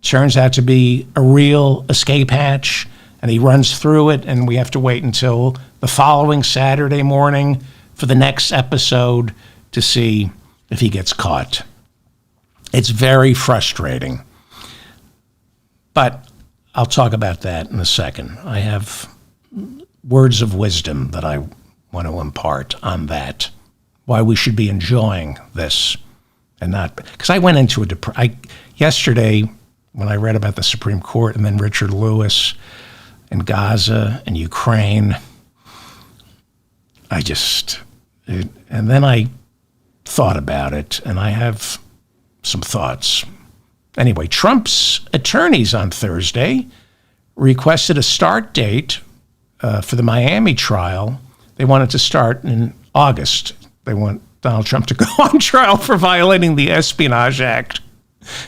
turns out to be a real escape hatch, and he runs through it, and we have to wait until the following Saturday morning for the next episode to see if he gets caught. It's very frustrating. But I'll talk about that in a second. I have words of wisdom that I want to impart on that, why we should be enjoying this and not, because I went into yesterday when I read about the Supreme Court and then Richard Lewis and Gaza and Ukraine, and then I thought about it, and I have some thoughts. Anyway, Trump's attorneys on Thursday requested a start date for the Miami trial. They wanted to start in August. They want Donald Trump to go on trial for violating the Espionage Act.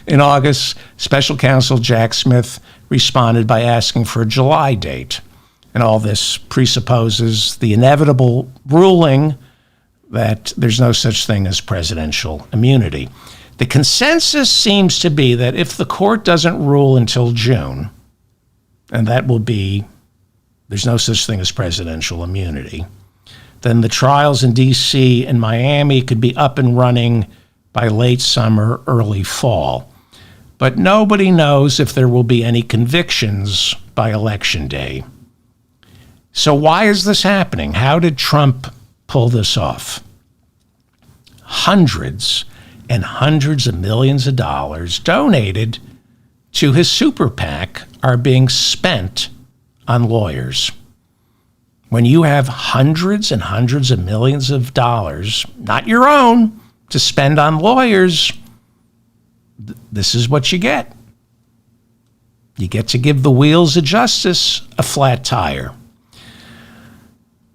In August, special counsel Jack Smith responded by asking for a July date. And all this presupposes the inevitable ruling that there's no such thing as presidential immunity. The consensus seems to be that if the court doesn't rule until June, and that will be there's no such thing as presidential immunity, then the trials in D.C. and Miami could be up and running by late summer, early fall. But nobody knows if there will be any convictions by Election Day. So why is this happening? How did Trump pull this off? Hundreds and hundreds of millions of dollars donated to his super PAC are being spent on lawyers. When you have hundreds and hundreds of millions of dollars, not your own, to spend on lawyers, this is what you get. You get to give the wheels of justice a flat tire.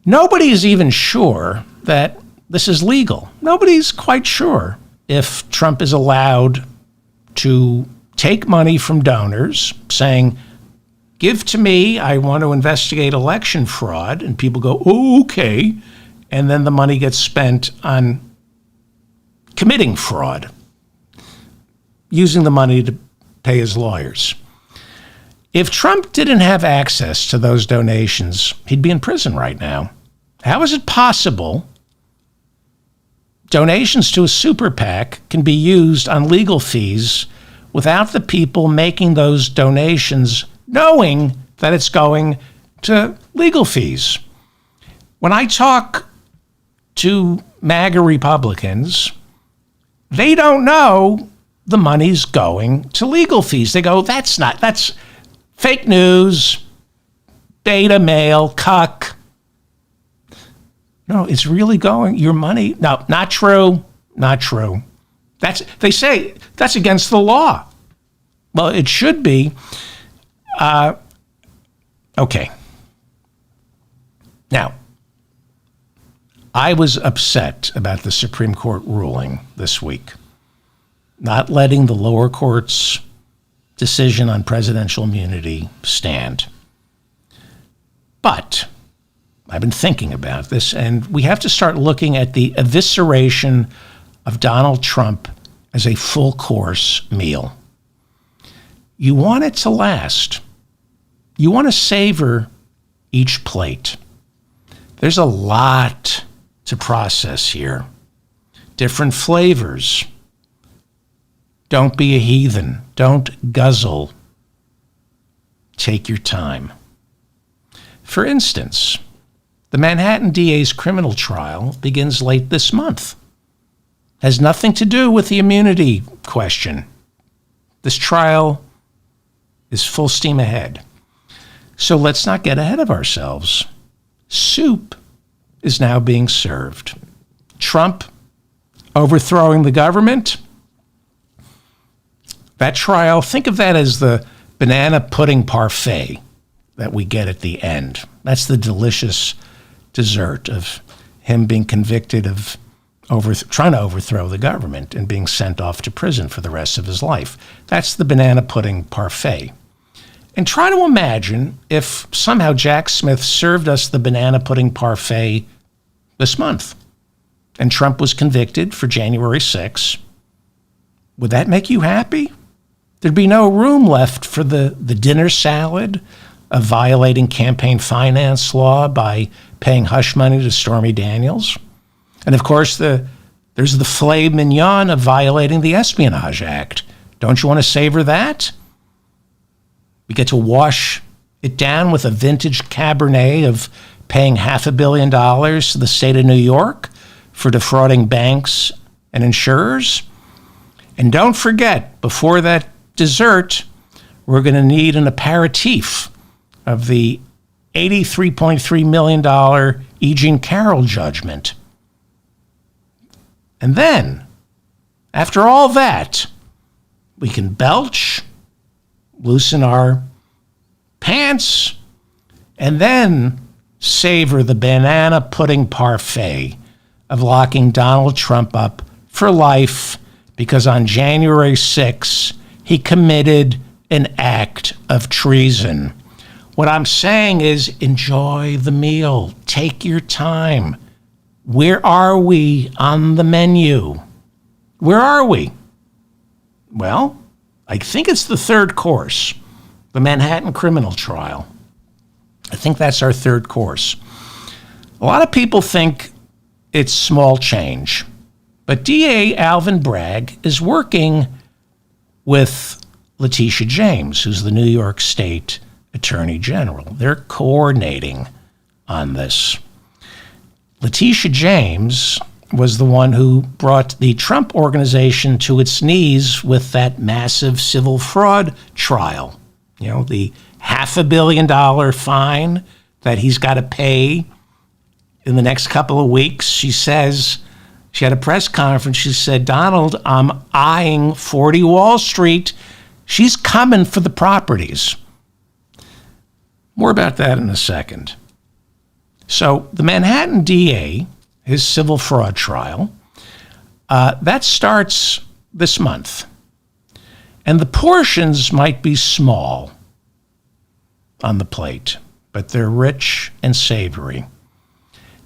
Nobody's even sure that this is legal. Nobody's quite sure if Trump is allowed to take money from donors saying, give to me, I want to investigate election fraud, and people go, oh, okay, and then the money gets spent on committing fraud, using the money to pay his lawyers. If Trump didn't have access to those donations, he'd be in prison right now. How is it possible donations to a super PAC can be used on legal fees without the people making those donations knowing that it's going to legal fees? When I talk to MAGA Republicans, they don't know the money's going to legal fees. They go, that's fake news, beta mail, cuck. No, it's really going, your money. No, not true, not true. They say that's against the law. Well, it should be. Okay. Now, I was upset about the Supreme Court ruling this week, not letting the lower court's decision on presidential immunity stand. But I've been thinking about this, and we have to start looking at the evisceration of Donald Trump as a full-course meal. You want it to last. You want to savor each plate. There's a lot to process here. Different flavors. Don't be a heathen. Don't guzzle. Take your time. For instance, the Manhattan DA's criminal trial begins late this month. Has nothing to do with the immunity question. This trial is full steam ahead. So let's not get ahead of ourselves. Soup is now being served. Trump overthrowing the government. That trial, think of that as the banana pudding parfait that we get at the end. That's the delicious dessert of him being convicted of trying to overthrow the government and being sent off to prison for the rest of his life. That's the banana pudding parfait. And try to imagine if somehow Jack Smith served us the banana pudding parfait this month and Trump was convicted for January 6th. Would that make you happy? There'd be no room left for the dinner salad of violating campaign finance law by paying hush money to Stormy Daniels. And of course, there's the filet mignon of violating the Espionage Act. Don't you want to savor that? We get to wash it down with a vintage Cabernet of paying $500 million to the state of New York for defrauding banks and insurers. And don't forget, before that dessert, we're going to need an aperitif of the $83.3 million E. Jean Carroll judgment. And then, after all that, we can belch, loosen our pants, and then savor the banana pudding parfait of locking Donald Trump up for life because on January 6th, he committed an act of treason. What I'm saying is enjoy the meal. Take your time. Where are we on the menu? Where are we? Well, I think it's the third course, the Manhattan criminal trial. think that's our third course. A lot of people think it's small change, but DA Alvin Bragg is working with Leticia James, who's the New York State Attorney General. They're coordinating on this. Leticia James was the one who brought the Trump organization to its knees with that massive civil fraud trial. You know, the $500 million fine that he's got to pay in the next couple of weeks. She says, she had a press conference, she said, Donald, I'm eyeing 40 Wall Street. She's coming for the properties. More about that in a second. So the Manhattan DA, his civil fraud trial, that starts this month. And the portions might be small on the plate, but they're rich and savory.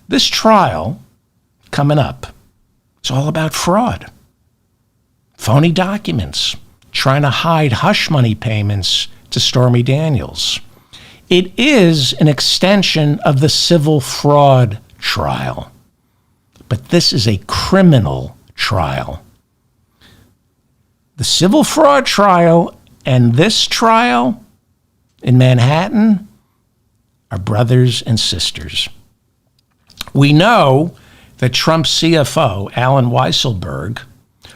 This trial coming up, it's all about fraud, phony documents, trying to hide hush money payments to Stormy Daniels. It is an extension of the civil fraud trial, but this is a criminal trial. The civil fraud trial and this trial in Manhattan are brothers and sisters. We know that Trump's CFO, Alan Weisselberg,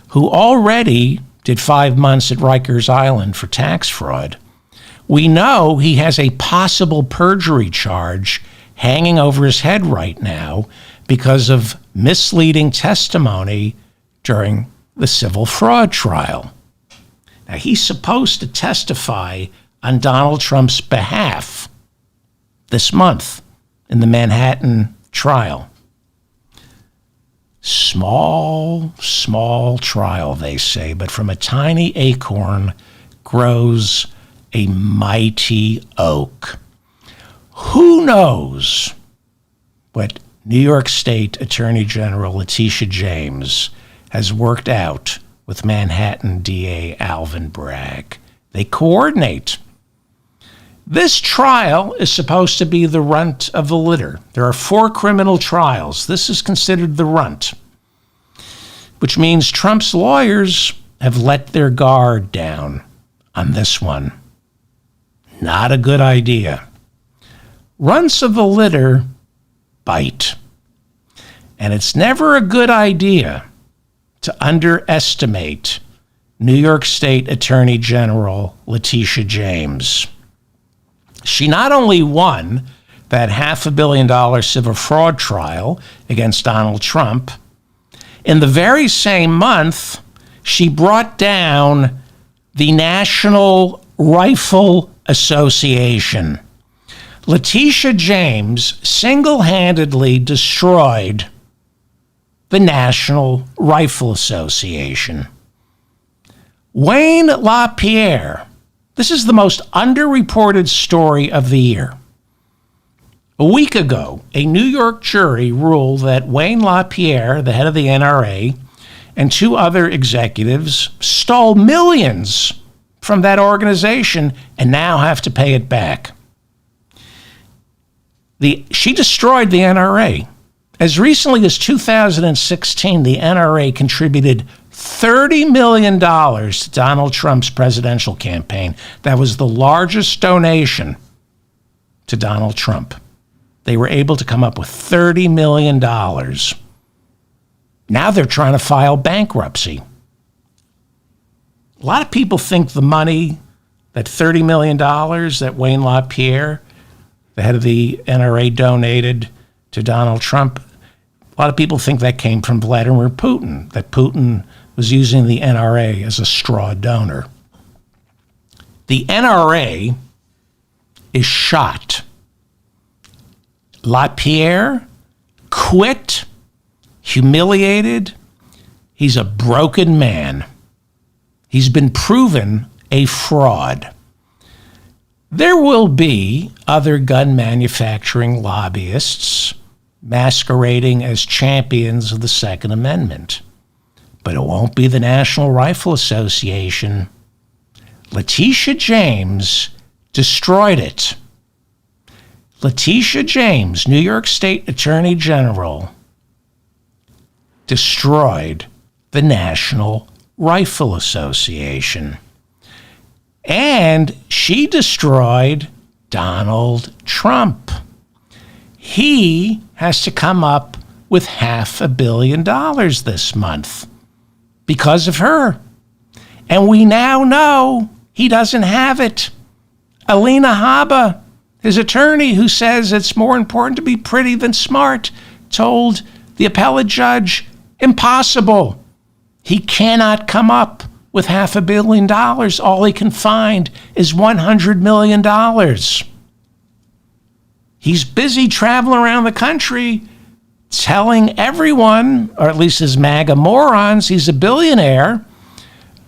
who already did 5 months at Rikers Island for tax fraud, we know he has a possible perjury charge hanging over his head right now because of misleading testimony during the civil fraud trial. Now, he's supposed to testify on Donald Trump's behalf this month in the Manhattan trial. Small trial, they say, but from a tiny acorn grows a mighty oak. Who knows what New York State Attorney General Leticia James has worked out with Manhattan DA Alvin Bragg? They coordinate. This trial is supposed to be the runt of the litter. There are 4 criminal trials. This is considered the runt, which means Trump's lawyers have let their guard down on this one. Not a good idea. Runts of the litter bite. And it's never a good idea to underestimate New York State Attorney General Leticia James. She not only won that $500 million civil fraud trial against Donald Trump, in the very same month, she brought down the National Rifle Association. Leticia James single-handedly destroyed the National Rifle Association. Wayne LaPierre, this is the most underreported story of the year. A week ago, a New York jury ruled that Wayne LaPierre, the head of the NRA, and 2 other executives stole millions from that organization and now have to pay it back. She destroyed the NRA. As recently as 2016, the NRA contributed $30 million to Donald Trump's presidential campaign. That was the largest donation to Donald Trump. They were able to come up with $30 million. Now they're trying to file bankruptcy. A lot of people think the money, that $30 million that Wayne LaPierre, the head of the NRA, donated to Donald Trump, a lot of people think that came from Vladimir Putin, that Putin was using the NRA as a straw donor. The NRA is shot. LaPierre quit, humiliated. He's a broken man. He's been proven a fraud. There will be other gun manufacturing lobbyists masquerading as champions of the Second Amendment, but it won't be the National Rifle Association. Leticia James destroyed it. Leticia James, New York State Attorney General, destroyed the National Rifle Association. And she destroyed Donald Trump. He has to come up with $500 million this month because of her. And we now know he doesn't have it. Alina Habba, his attorney, who says it's more important to be pretty than smart, told the appellate judge, impossible. He cannot come up with $500 million. All he can find is $100 million. He's busy traveling around the country telling everyone, or at least his MAGA morons, he's a billionaire.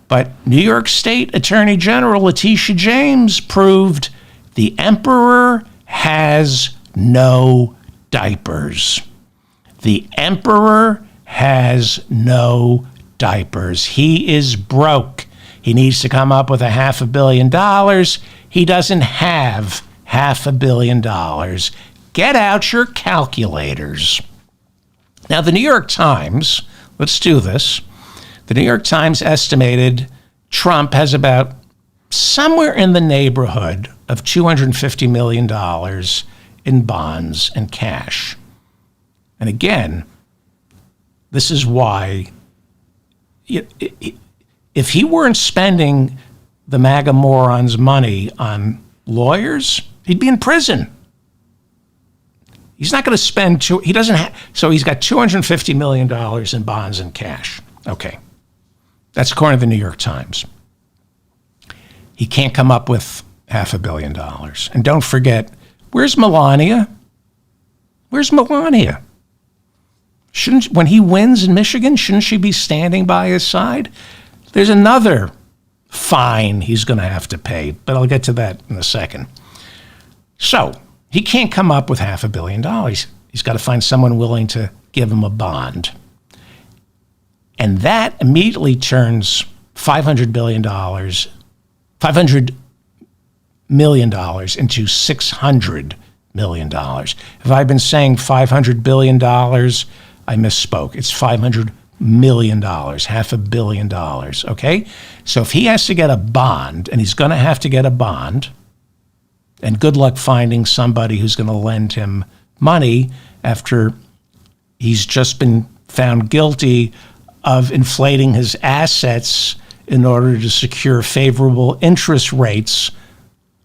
But New York State Attorney General Leticia James proved the emperor has no diapers. The emperor has no diapers. He is broke. He needs to come up with $500 million. He doesn't have $500 million. Get out your calculators. Now, the New York Times, let's do this. The New York Times estimated Trump has about somewhere in the neighborhood of $250 million in bonds and cash. And again, this is why if he weren't spending the MAGA morons' money on lawyers, he'd be in prison. He's not going to spend he doesn't have, so he's got $250 million in bonds and cash. Okay. That's according to the New York Times. He can't come up with $500 million. And don't forget, where's Melania? Where's Melania? When he wins in Michigan, shouldn't she be standing by his side? There's another fine he's going to have to pay, but I'll get to that in a second. So he can't come up with $500 million. He's got to find someone willing to give him a bond. And that immediately turns $500 million into $600 million. If I've been saying $500 billion, I misspoke. It's $500 million, $500 million, okay? So if he has to get a bond, and he's going to have to get a bond, and good luck finding somebody who's going to lend him money after he's just been found guilty of inflating his assets in order to secure favorable interest rates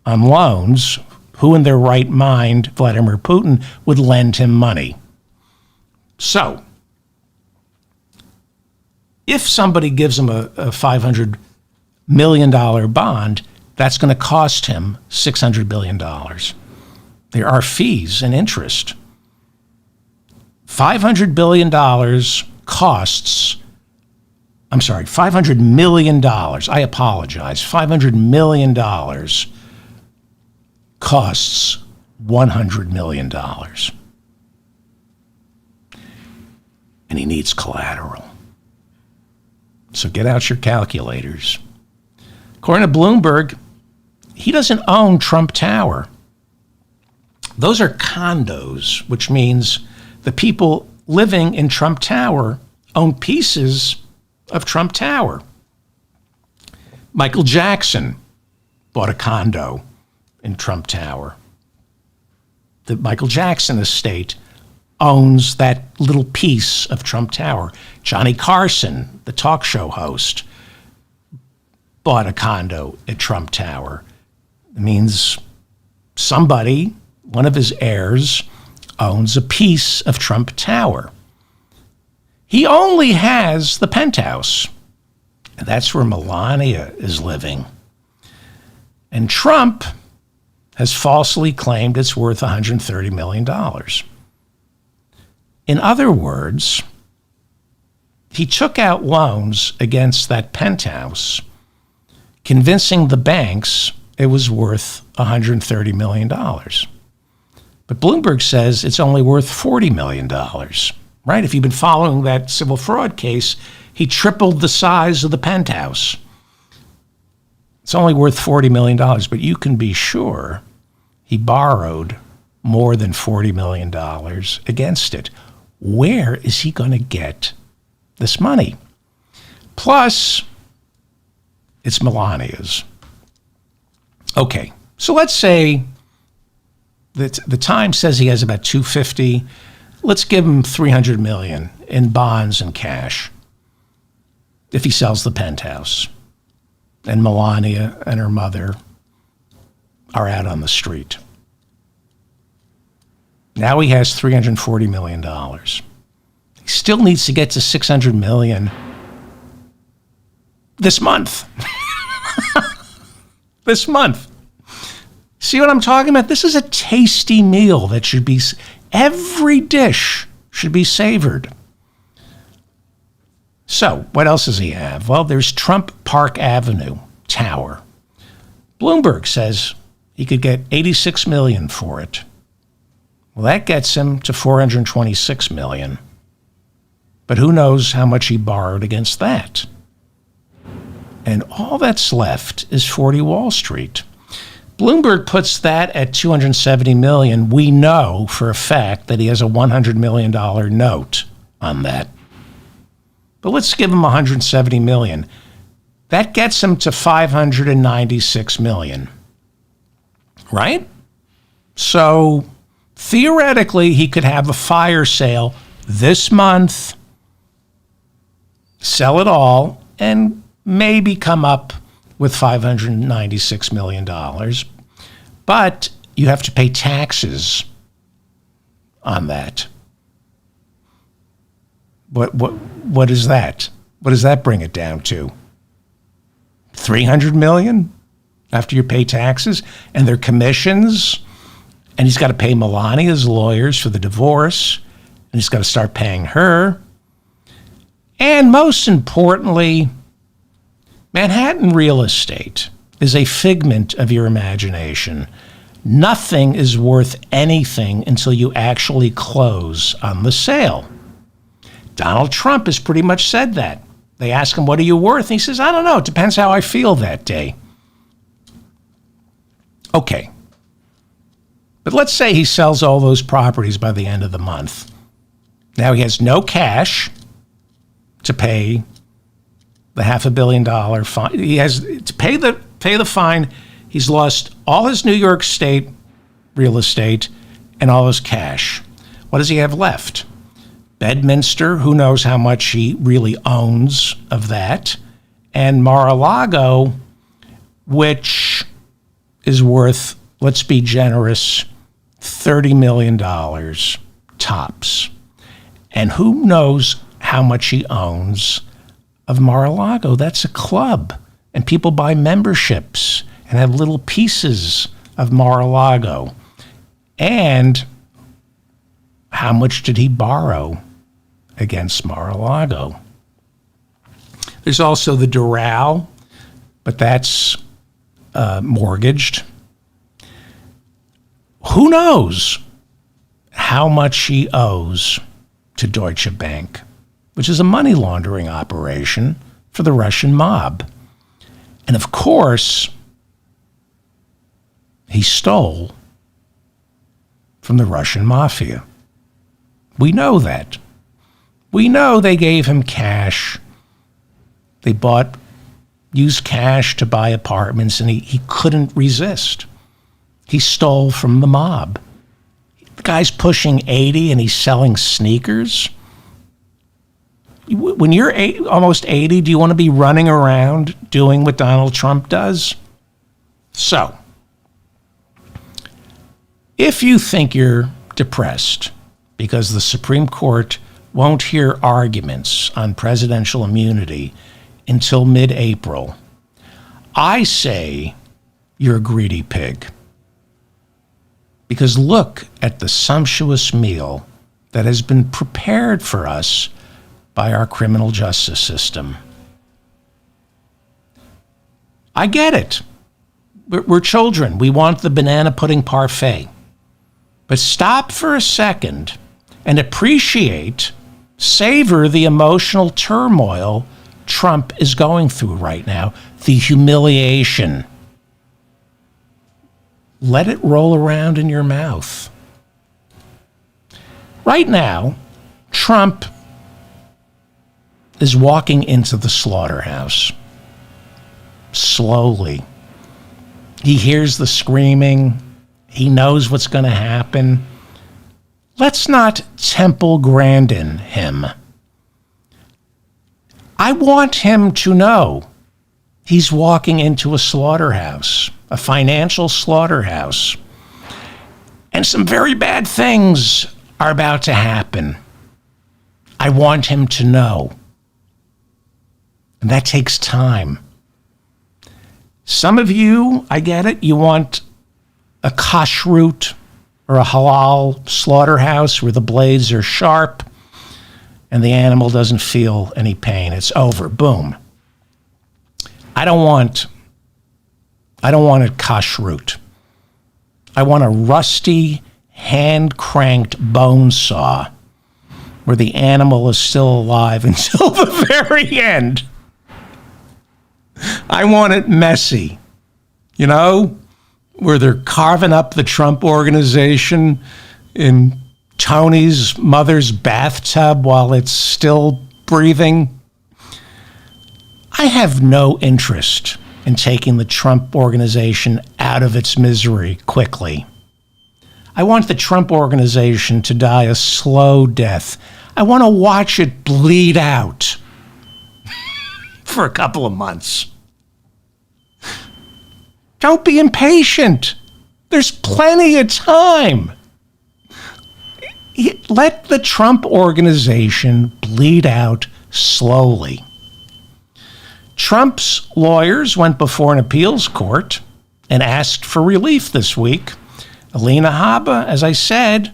on loans. Who in their right mind, Vladimir Putin, would lend him money? So, if somebody gives him a $500 million bond, that's going to cost him $600 billion. There are fees and interest. $500 billion costs, I'm sorry, $500 million. I apologize. $500 million costs $100 million. And he needs collateral. So get out your calculators. According to Bloomberg, he doesn't own Trump Tower. Those are condos, which means the people living in Trump Tower own pieces of Trump Tower. Michael Jackson bought a condo in Trump Tower. The Michael Jackson estate owns that little piece of Trump Tower. Johnny Carson, the talk show host, bought a condo at Trump Tower. It means somebody, one of his heirs, owns a piece of Trump Tower. He only has the penthouse, and that's where Melania is living. And Trump has falsely claimed it's worth $130 million. In other words, he took out loans against that penthouse, convincing the banks it was worth $130 million. But Bloomberg says it's only worth $40 million, right? If you've been following that civil fraud case, he tripled the size of the penthouse. It's only worth $40 million, but you can be sure he borrowed more than $40 million against it. Where is he going to get this money? Plus, it's Melania's. Okay, so let's say that the Times says he has about $250. Let's give him $300 million in bonds and cash if he sells the penthouse. And Melania and her mother are out on the street. Now he has $340 million. He still needs to get to $600 million this month. This month. See what I'm talking about? This is a tasty meal that should be, every dish should be savored. So, what else does he have? Well, there's Trump Park Avenue Tower. Bloomberg says he could get $86 million for it. Well, that gets him to $426 million. But who knows how much he borrowed against that? And all that's left is 40 Wall Street. Bloomberg puts that at $270 million. We know for a fact that he has a $100 million note on that. But let's give him $170 million. That gets him to $596 million. Right? So theoretically, he could have a fire sale this month, sell it all, and maybe come up with $596 million. But you have to pay taxes on that. What is that? What does that bring it down to? $300 million after you pay taxes and their commissions, and he's got to pay Melania's lawyers for the divorce, and he's got to start paying her. And most importantly, Manhattan real estate is a figment of your imagination. Nothing is worth anything until you actually close on the sale. Donald Trump has pretty much said that. They ask him, what are you worth? And he says, I don't know. It depends how I feel that day. Okay. But let's say he sells all those properties by the end of the month. Now he has no cash to pay the $500 million fine. He has to pay the fine. He's lost all his New York State real estate and all his cash. What does he have left? Bedminster, who knows how much he really owns of that, and Mar-a-Lago, which is worth, let's be generous, $30 million tops. And who knows how much he owns of Mar-a-Lago? That's a club, and people buy memberships and have little pieces of Mar-a-Lago. And how much did he borrow against Mar-a-Lago? There's also the Doral, but that's mortgaged. Who knows how much he owes to Deutsche Bank, which is a money laundering operation for the Russian mob. And of course, he stole from the Russian mafia. We know that. We know they gave him cash. They used cash to buy apartments, and he couldn't resist. He stole from the mob. The guy's pushing 80 and he's selling sneakers. When you're almost 80, do you want to be running around doing what Donald Trump does? So, if you think you're depressed because the Supreme Court won't hear arguments on presidential immunity until mid-April, I say you're a greedy pig. Because look at the sumptuous meal that has been prepared for us by our criminal justice system. I get it. We're children. We want the banana pudding parfait. But stop for a second and appreciate, savor the emotional turmoil Trump is going through right now, the humiliation. Let it roll around in your mouth. Right now, Trump is walking into the slaughterhouse. Slowly. He hears the screaming. He knows what's going to happen. Let's not Temple Grandin him. I want him to know he's walking into a slaughterhouse, a financial slaughterhouse. And some very bad things are about to happen. I want him to know. And that takes time. Some of you, I get it, you want a kashrut or a halal slaughterhouse where the blades are sharp and the animal doesn't feel any pain. It's over. Boom. I don't want a kashrut. I want a rusty, hand-cranked bone saw where the animal is still alive until the very end. I want it messy, you know, where they're carving up the Trump organization in Tony's mother's bathtub while it's still breathing. I have no interest in taking the Trump organization out of its misery quickly. I want the Trump organization to die a slow death. I want to watch it bleed out for a couple of months. Don't be impatient. There's plenty of time. Let the Trump organization bleed out slowly. Trump's lawyers went before an appeals court and asked for relief this week. Alina Habba, as I said,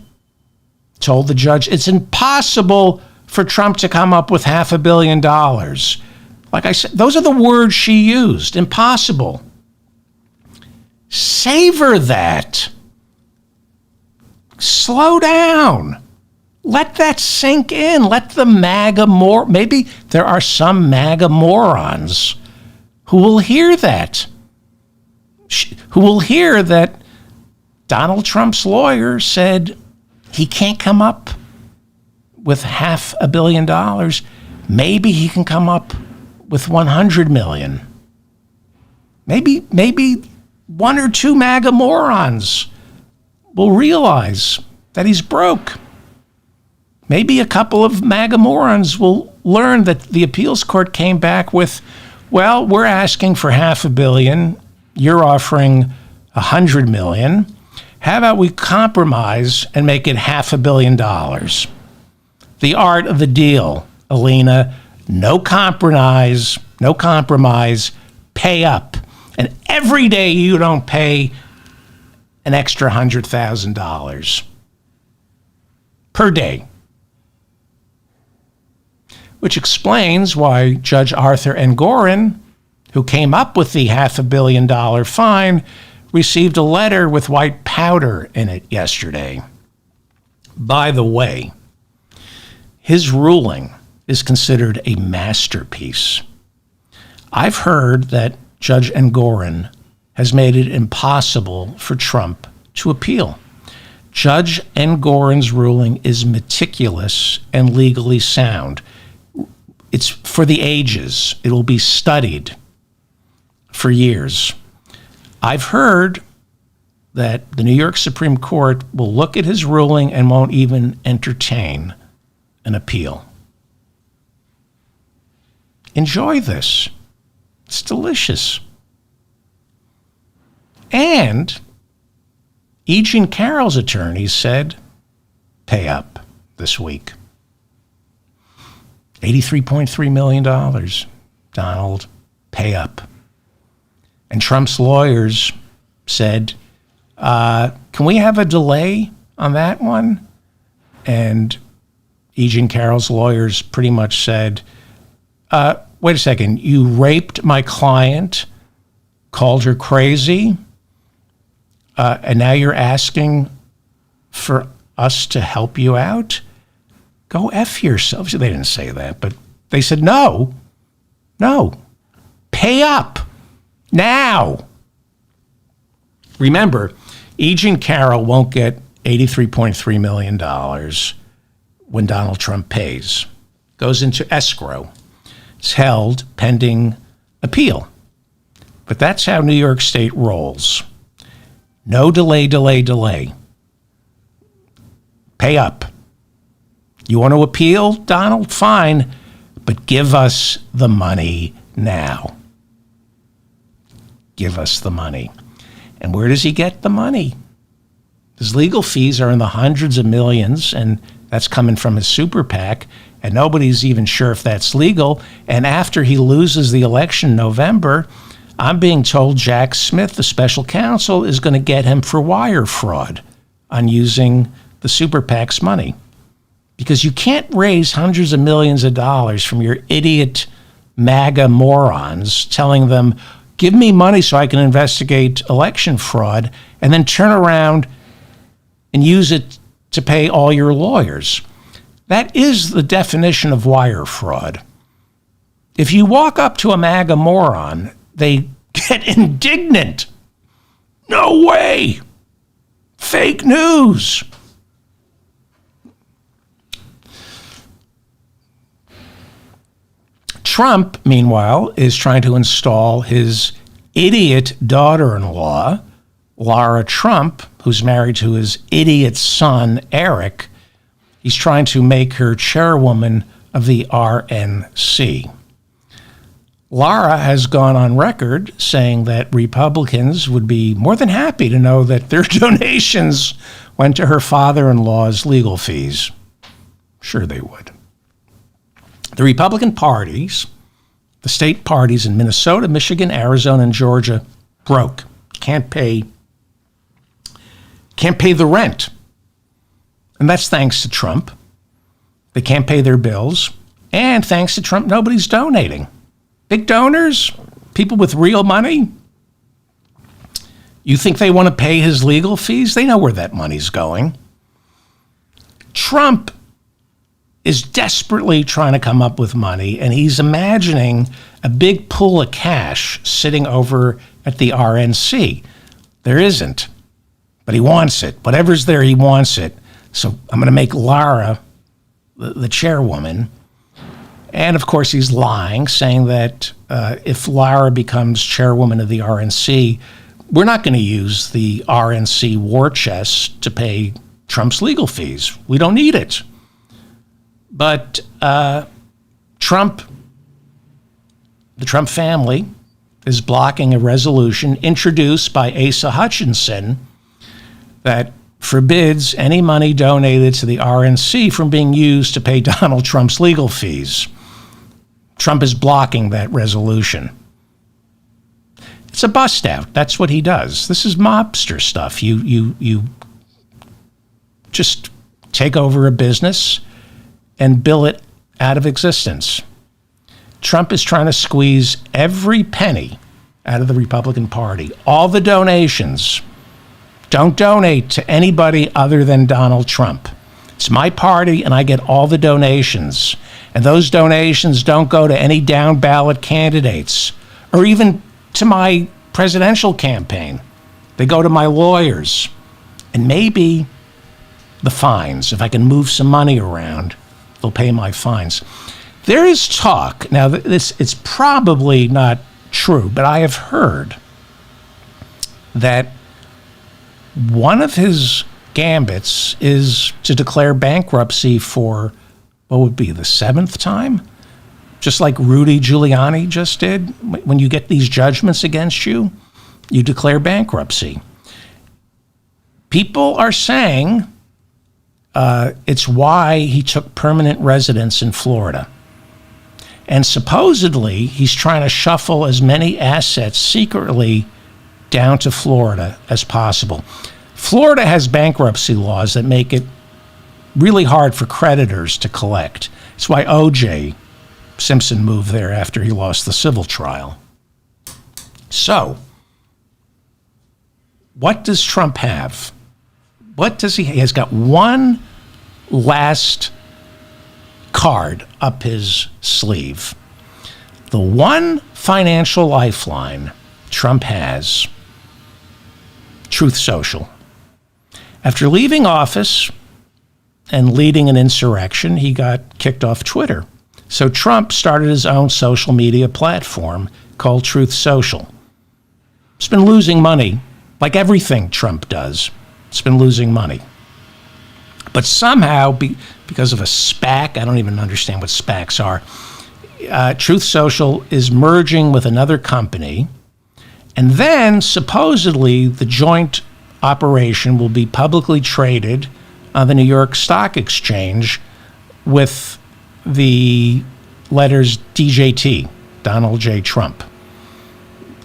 told the judge it's impossible for Trump to come up with $500 million. Like I said, those are the words she used. Impossible. Savor that. Slow down. Let that sink in. Let the MAGA maybe there are some MAGA morons who will hear that. Who will hear that Donald Trump's lawyer said he can't come up with $500 million. Maybe he can come up with $100 million. Maybe one or two MAGA morons will realize that he's broke. Maybe a couple of MAGA morons will learn that the appeals court came back with, well, we're asking for $500 million. You're offering $100 million. How about we compromise and make it $500 million? The art of the deal, Alina. No compromise, pay up. And every day you don't pay an extra $100,000 per day. Which explains why Judge Arthur Engoron, who came up with the $500 million fine, received a letter with white powder in it yesterday. By the way, his ruling is considered a masterpiece. I've heard that Judge Engoron has made it impossible for Trump to appeal. Judge Engoron's ruling is meticulous and legally sound. It's for the ages. It will be studied for years. I've heard that the New York Supreme Court will look at his ruling and won't even entertain an appeal. Enjoy this. It's delicious. And E. Jean Carroll's attorneys said, pay up this week. $83.3 million, Donald, pay up. And Trump's lawyers said, can we have a delay on that one? And E. Jean Carroll's lawyers pretty much said, wait a second, you raped my client, called her crazy, and now you're asking for us to help you out? Go F yourselves. They didn't say that, but they said, no, pay up now. Remember, E. Jean Carroll won't get $83.3 million. when Donald Trump pays. Goes into escrow. It's held pending appeal. But that's how New York State rolls. No delay, delay, delay. Pay up. You want to appeal, Donald? Fine, but give us the money now. Give us the money. And where does he get the money? His legal fees are in the hundreds of millions, and that's coming from his super PAC, and nobody's even sure if that's legal. And after he loses the election in November, I'm being told Jack Smith, the special counsel, is going to get him for wire fraud on using the super PAC's money. Because you can't raise hundreds of millions of dollars from your idiot MAGA morons telling them, give me money so I can investigate election fraud, and then turn around and use it to pay all your lawyers. That is the definition of wire fraud. If you walk up to a MAGA moron, they get indignant. No way. Fake news. Trump, meanwhile, is trying to install his idiot daughter-in-law, Lara Trump, who's married to his idiot son, Eric. He's trying to make her chairwoman of the RNC. Lara has gone on record saying that Republicans would be more than happy to know that their donations went to her father-in-law's legal fees. Sure they would. The Republican parties, the state parties in Minnesota, Michigan, Arizona, and Georgia, broke. Can't pay the rent. And that's thanks to Trump. They can't pay their bills. And thanks to Trump, nobody's donating. Big donors, people with real money. You think they want to pay his legal fees? They know where that money's going. Trump is desperately trying to come up with money, and he's imagining a big pool of cash sitting over at the RNC. There isn't, but he wants it. Whatever's there, he wants it. So I'm going to make Lara the chairwoman. And, of course, he's lying, saying that if Lara becomes chairwoman of the RNC, we're not going to use the RNC war chest to pay Trump's legal fees. We don't need it. But Trump, the Trump family, is blocking a resolution introduced by Asa Hutchinson that forbids any money donated to the RNC from being used to pay Donald Trump's legal fees. Trump is blocking that resolution. It's a bust out. That's what he does. This is mobster stuff. You just take over a business and bill it out of existence. Trump is trying to squeeze every penny out of the Republican Party. All the donations. Don't donate to anybody other than Donald Trump. It's my party, and I get all the donations. And those donations don't go to any down ballot candidates or even to my presidential campaign. They go to my lawyers. And maybe the fines. If I can move some money around, they'll pay my fines. There is talk. Now, it's probably not true, but I have heard that one of his gambits is to declare bankruptcy for, what would be, the 7th time? Just like Rudy Giuliani just did. When you get these judgments against you, you declare bankruptcy. People are saying it's why he took permanent residence in Florida. And supposedly, he's trying to shuffle as many assets secretly down to Florida as possible. Florida has bankruptcy laws that make it really hard for creditors to collect. It's why O.J. Simpson moved there after he lost the civil trial. So, what does Trump have? What does he have? He has got one last card up his sleeve. The one financial lifeline Trump has, Truth Social. After leaving office, and leading an insurrection, he got kicked off Twitter. So Trump started his own social media platform called Truth Social. It's been losing money, like everything Trump does. It's been losing money. But somehow, because of a SPAC, I don't even understand what SPACs are, Truth Social is merging with another company. And then, supposedly, the joint operation will be publicly traded on the New York Stock Exchange with the letters DJT, Donald J. Trump.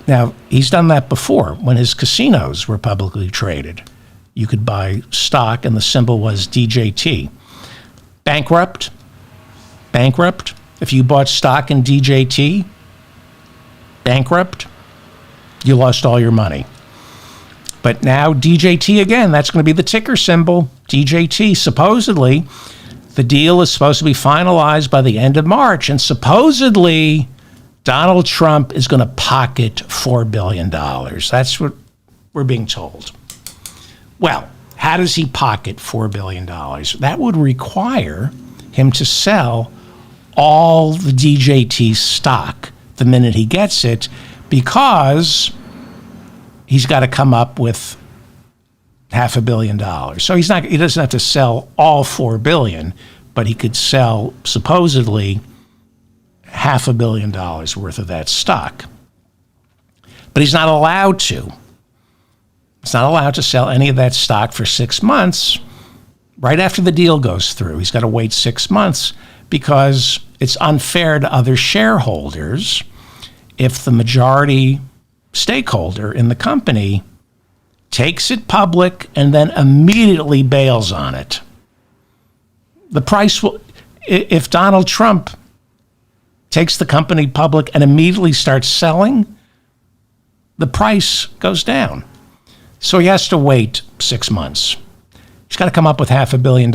Now, he's done that before when his casinos were publicly traded. You could buy stock and the symbol was DJT. Bankrupt. If you bought stock in DJT, bankrupt, you lost all your money. But now DJT again, that's going to be the ticker symbol, DJT. Supposedly, the deal is supposed to be finalized by the end of March, and supposedly Donald Trump is going to pocket $4 billion. That's what we're being told. Well, how does he pocket $4 billion? That would require him to sell all the DJT stock the minute he gets it, because he's got to come up with $500 million. So he doesn't have to sell all $4 billion, but he could sell supposedly $500 million worth of that stock. But he's not allowed to. He's not allowed to sell any of that stock for 6 months right after the deal goes through. He's got to wait 6 months because it's unfair to other shareholders if the majority stakeholder in the company takes it public and then immediately bails on it. The price will, if Donald Trump takes the company public and immediately starts selling, the price goes down. So he has to wait 6 months. He's got to come up with $500 million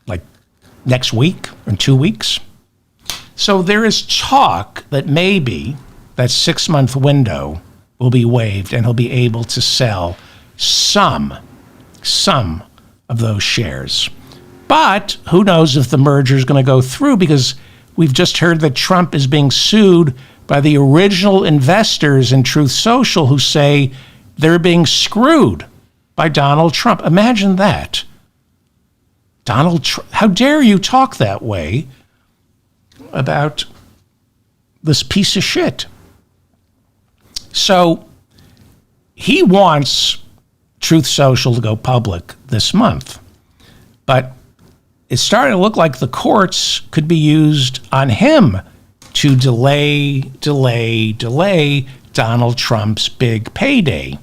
like next week or in 2 weeks. So there is talk that maybe that 6 month window will be waived and he'll be able to sell some of those shares. But who knows if the merger is going to go through, because we've just heard that Trump is being sued by the original investors in Truth Social who say they're being screwed by Donald Trump. Imagine that. Donald Trump, how dare you talk that way about this piece of shit? So he wants Truth Social to go public this month, but it's starting to look like the courts could be used on him to delay Donald Trump's big payday.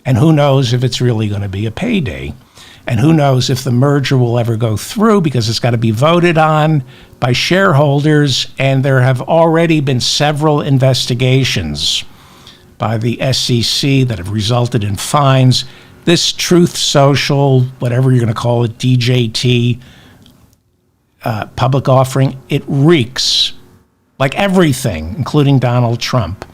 And who knows if it's really going to be a payday. And who knows if the merger will ever go through, because it's got to be voted on by shareholders. And there have already been several investigations by the SEC that have resulted in fines. This Truth Social, whatever you're going to call it, DJT, public offering, it reeks like everything, including Donald Trump.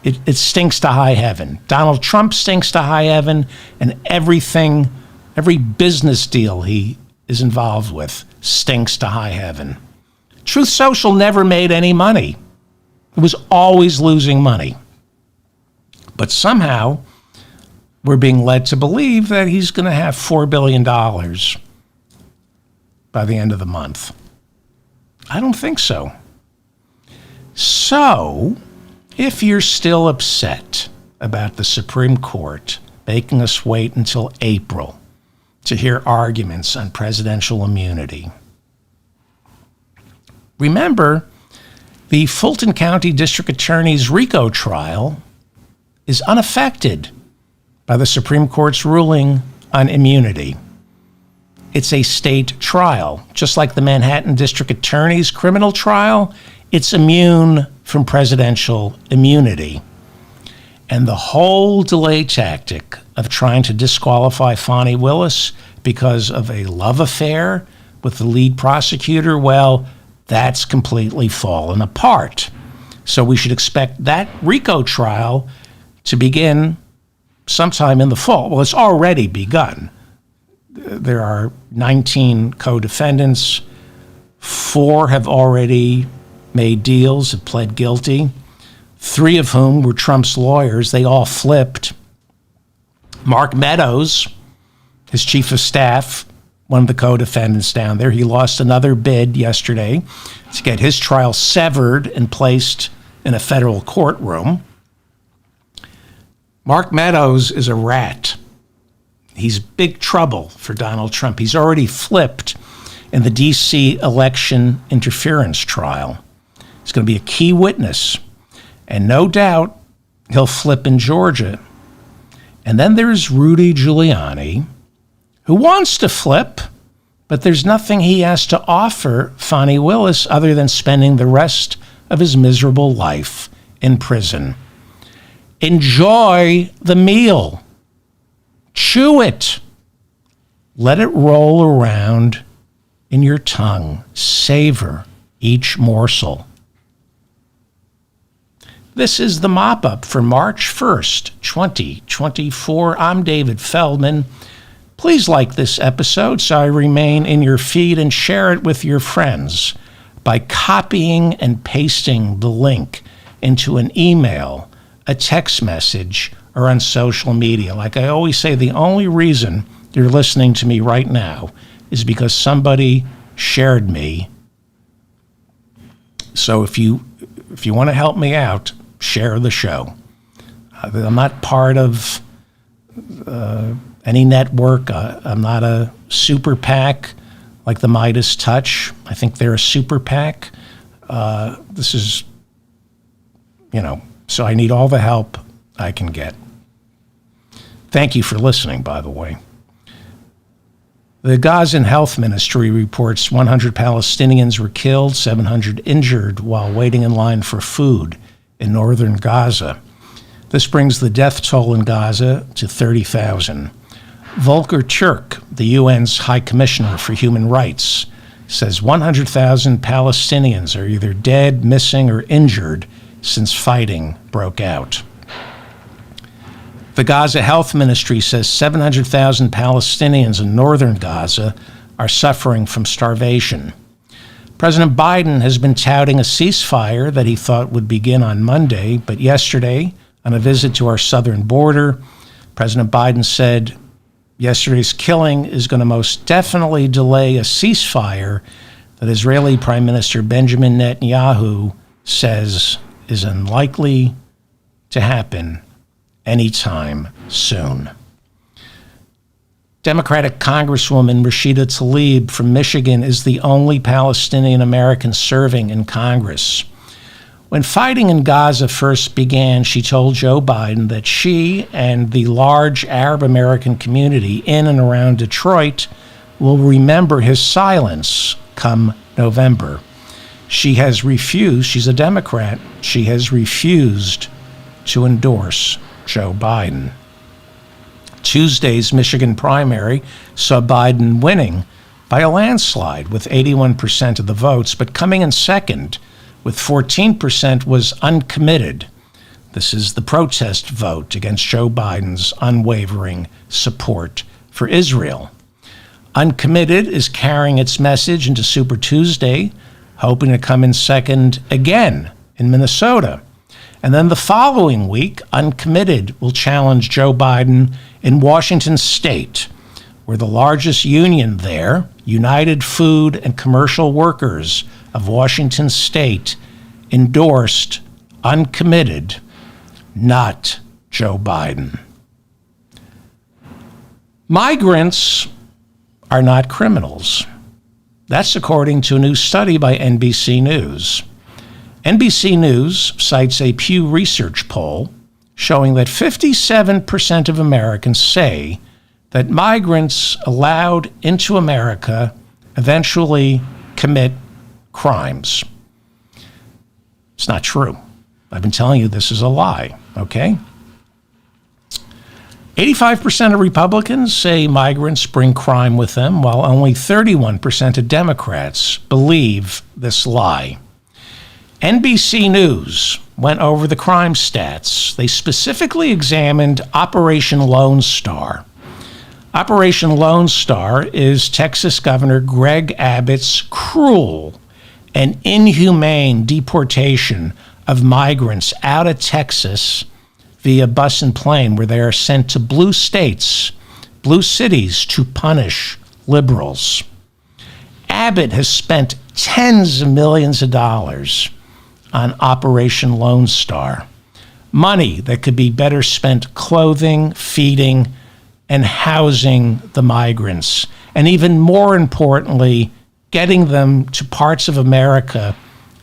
It stinks to high heaven. Donald Trump stinks to high heaven, and everything, every business deal he is involved with stinks to high heaven. Truth Social never made any money. It was always losing money. But somehow we're being led to believe that he's going to have $4 billion by the end of the month. I don't think so. So, if you're still upset about the Supreme Court making us wait until April to hear arguments on presidential immunity, remember the Fulton County District Attorney's RICO trial is unaffected by the Supreme Court's ruling on immunity. It's a state trial. Just like the Manhattan District Attorney's criminal trial, it's immune from presidential immunity. And the whole delay tactic of trying to disqualify Fani Willis because of a love affair with the lead prosecutor, well, that's completely fallen apart. So we should expect that RICO trial to begin sometime in the fall. Well, it's already begun. there are 19 co-defendants. 4 have already made deals, have pled guilty. 3 of whom were Trump's lawyers. They all flipped. Mark Meadows, his chief of staff, one of the co-defendants down there, he lost another bid yesterday to get his trial severed and placed in a federal courtroom. Mark Meadows is a rat. He's big trouble for Donald Trump. He's already flipped in the D.C. election interference trial. He's going to be a key witness. And no doubt he'll flip in Georgia. And then there's Rudy Giuliani, who wants to flip, but there's nothing he has to offer Fani Willis other than spending the rest of his miserable life in prison. Enjoy the meal. Chew it. Let it roll around in your tongue. Savor each morsel. This is the Mop Up for March 1st, 2024. I'm David Feldman. Please like this episode so I remain in your feed, and share it with your friends by copying and pasting the link into an email, a text message, or on social media. Like I always say, the only reason you're listening to me right now is because somebody shared me. So if you want to help me out, share the show. I'm not part of any network. I'm not a super PAC like the Midas Touch. I think they're a super PAC. This is, so I need all the help I can get. Thank you for listening, by the way. The Gazan Health Ministry reports 100 Palestinians were killed, 700 injured while waiting in line for food in northern Gaza. This brings the death toll in Gaza to 30,000. Volker Turk, the UN's High Commissioner for Human Rights, says 100,000 Palestinians are either dead, missing, or injured since fighting broke out. The Gaza Health Ministry says 700,000 Palestinians in northern Gaza are suffering from starvation. President Biden has been touting a ceasefire that he thought would begin on Monday, but yesterday, on a visit to our southern border, President Biden said yesterday's killing is going to most definitely delay a ceasefire that Israeli Prime Minister Benjamin Netanyahu says is unlikely to happen anytime soon. Democratic Congresswoman Rashida Tlaib from Michigan is the only Palestinian American serving in Congress. When fighting in Gaza first began, she told Joe Biden that she and the large Arab American community in and around Detroit will remember his silence come November. She has refused, she's a Democrat, she has refused to endorse Joe Biden. Tuesday's Michigan primary saw Biden winning by a landslide with 81% of the votes, but coming in second with 14% was uncommitted. This is the protest vote against Joe Biden's unwavering support for Israel. Uncommitted is carrying its message into Super Tuesday, hoping to come in second again in Minnesota. And then the following week, Uncommitted will challenge Joe Biden in Washington State, where the largest union there, United Food and Commercial Workers of Washington State, endorsed Uncommitted, not Joe Biden. Migrants are not criminals. That's according to a new study by NBC News. NBC News cites a Pew Research poll showing that 57% of Americans say that migrants allowed into America eventually commit crimes. It's not true. I've been telling you this is a lie, okay? 85% of Republicans say migrants bring crime with them, while only 31% of Democrats believe this lie. NBC News went over the crime stats. They specifically examined Operation Lone Star. Operation Lone Star is Texas Governor Greg Abbott's cruel and inhumane deportation of migrants out of Texas via bus and plane, where they are sent to blue states, blue cities, to punish liberals. Abbott has spent tens of millions of dollars on Operation Lone Star, money that could be better spent clothing, feeding, and housing the migrants, and even more importantly, getting them to parts of America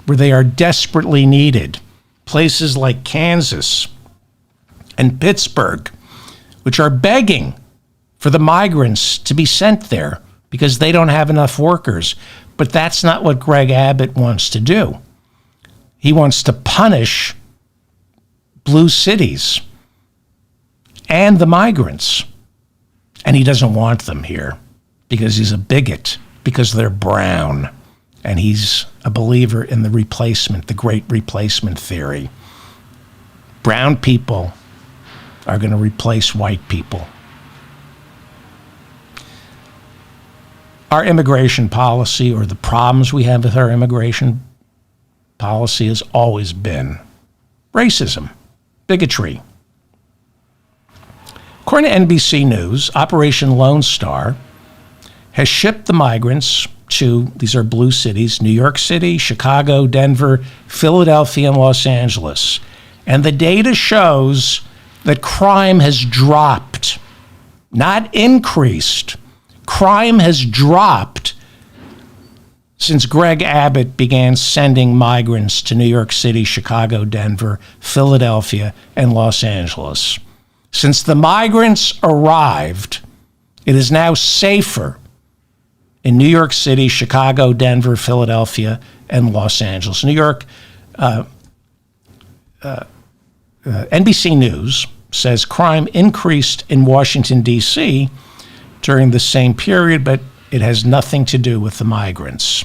where they are desperately needed, places like Kansas and Pittsburgh, which are begging for the migrants to be sent there because they don't have enough workers. But that's not what Greg Abbott wants to do. He wants to punish blue cities and the migrants. And he doesn't want them here because he's a bigot, because they're brown. And he's a believer in the replacement, the great replacement theory. Brown people are going to replace white people. Our immigration policy, or the problems we have with our immigration policy, has always been racism, bigotry. According to NBC News, Operation Lone Star has shipped the migrants to, these are blue cities, New York City, Chicago, Denver, Philadelphia, and Los Angeles. And the data shows that crime has dropped, not increased. Crime has dropped since Greg Abbott began sending migrants to New York City, Chicago, Denver, Philadelphia, and Los Angeles. Since the migrants arrived, it is now safer in New York City, Chicago, Denver, Philadelphia, and Los Angeles. New York, NBC News says crime increased in Washington, D.C. during the same period, but it has nothing to do with the migrants.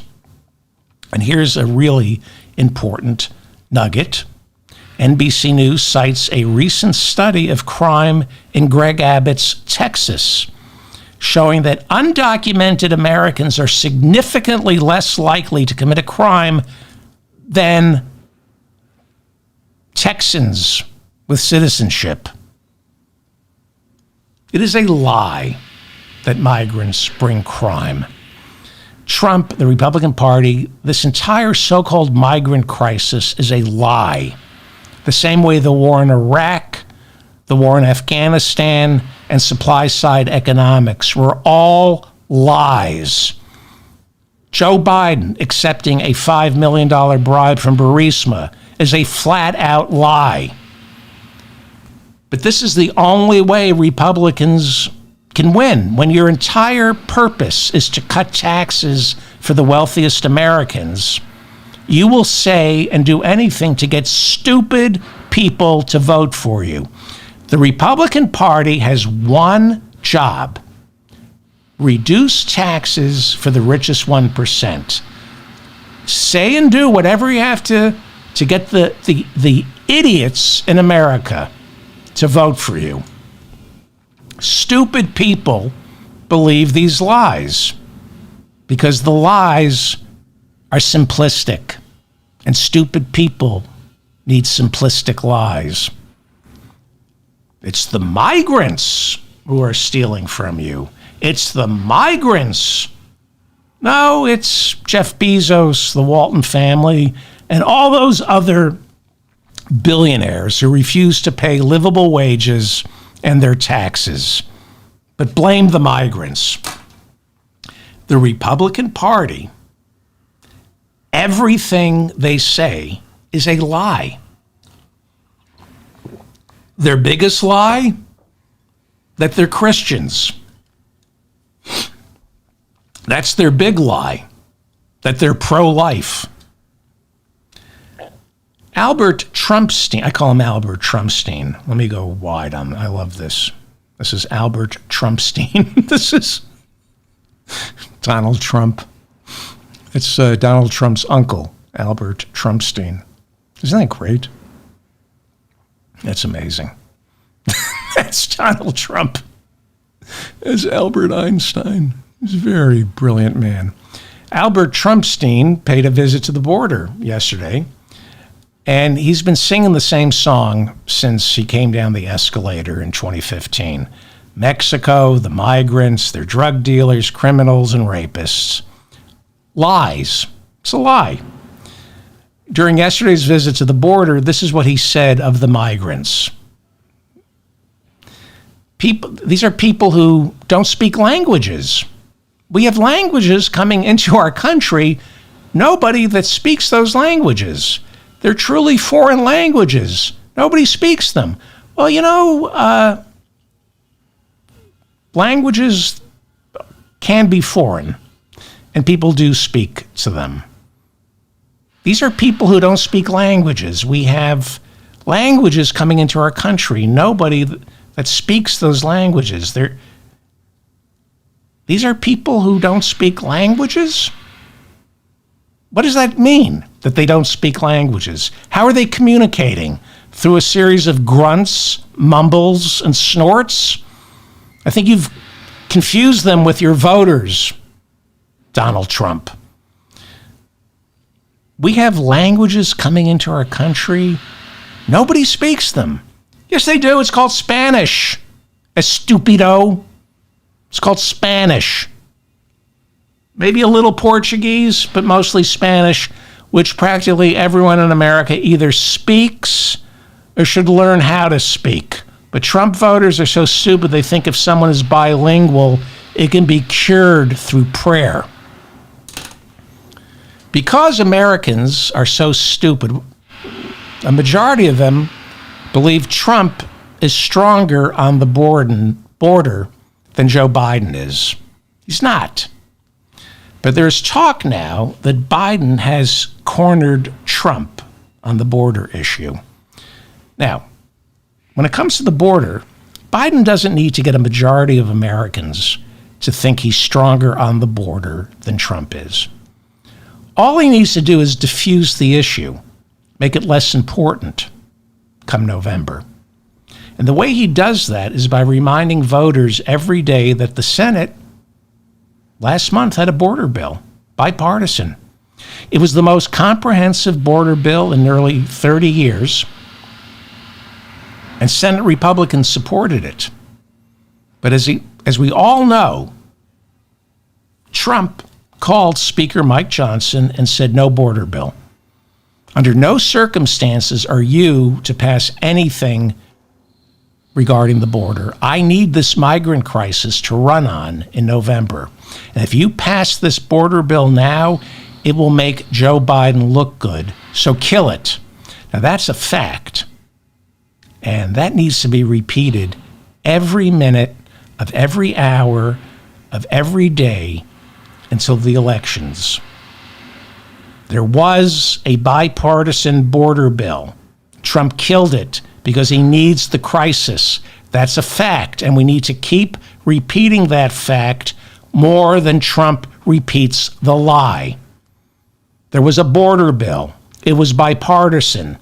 And here's a really important nugget. NBC News cites a recent study of crime in Greg Abbott's Texas, showing that undocumented Americans are significantly less likely to commit a crime than Texans with citizenship. It is a lie that migrants bring crime. Trump, the Republican Party, this entire so-called migrant crisis is a lie. The same way the war in Iraq, the war in Afghanistan, and supply-side economics were all lies. Joe Biden accepting a $5 million bribe from Burisma is a flat-out lie. But this is the only way Republicans can win, when your entire purpose is to cut taxes for the wealthiest Americans. You will say and do anything to get stupid people to vote for you. The Republican Party has one job: reduce taxes for the richest 1%. Say and do whatever you have to get the idiots in America to vote for you. Stupid people believe these lies because the lies are simplistic, and stupid people need simplistic lies. It's the migrants who are stealing from you. It's the migrants. No, it's Jeff Bezos, the Walton family, and all those other billionaires who refuse to pay livable wages and their taxes. But blame the migrants. The Republican Party, everything they say is a lie. Their biggest lie? That they're Christians. That's their big lie. That they're pro-life. Albert Trumpstein, I call him Albert Trumpstein. Let me go wide on, I love this. This is Albert Trumpstein. This is Donald Trump. It's Donald Trump's uncle, Albert Trumpstein. Isn't that great? That's amazing. That's Donald Trump. as Albert Einstein. He's a very brilliant man. Albert Trumpstein paid a visit to the border yesterday, and he's been singing the same song since he came down the escalator in 2015. Mexico, the migrants, they're drug dealers, criminals, and rapists. Lies. It's a lie. During yesterday's visit to the border, this is what he said of the migrants. These are people who don't speak languages. We have languages coming into our country, nobody that speaks those languages. They're truly foreign languages. Nobody speaks them. Well, languages can be foreign, and people do speak to them. These are people who don't speak languages. We have languages coming into our country. Nobody that speaks those languages. These are people who don't speak languages? What does that mean, that they don't speak languages? How are they communicating? Through a series of grunts, mumbles, and snorts? I think you've confused them with your voters, Donald Trump. We have languages coming into our country. Nobody speaks them. Yes, they do. It's called Spanish. Estupido. It's called Spanish. Maybe a little Portuguese, but mostly Spanish, which practically everyone in America either speaks or should learn how to speak. But Trump voters are so stupid they think if someone is bilingual, it can be cured through prayer. Because Americans are so stupid, a majority of them believe Trump is stronger on the border than Joe Biden is. He's not. But there's talk now that Biden has cornered Trump on the border issue. Now, when it comes to the border, Biden doesn't need to get a majority of Americans to think he's stronger on the border than Trump is. All he needs to do is diffuse the issue, make it less important come November. And the way he does that is by reminding voters every day that the Senate last month had a border bill, bipartisan. It was the most comprehensive border bill in nearly 30 years, and Senate Republicans supported it. But as we all know, Trump called Speaker Mike Johnson and said no border bill. Under no circumstances are you to pass anything regarding the border. I need this migrant crisis to run on in November. And if you pass this border bill now, it will make Joe Biden look good. So kill it. Now that's a fact. And that needs to be repeated every minute of every hour of every day until the elections. There was a bipartisan border bill. Trump killed it because he needs the crisis. That's a fact, and we need to keep repeating that fact more than Trump repeats the lie. There was a border bill. It was bipartisan.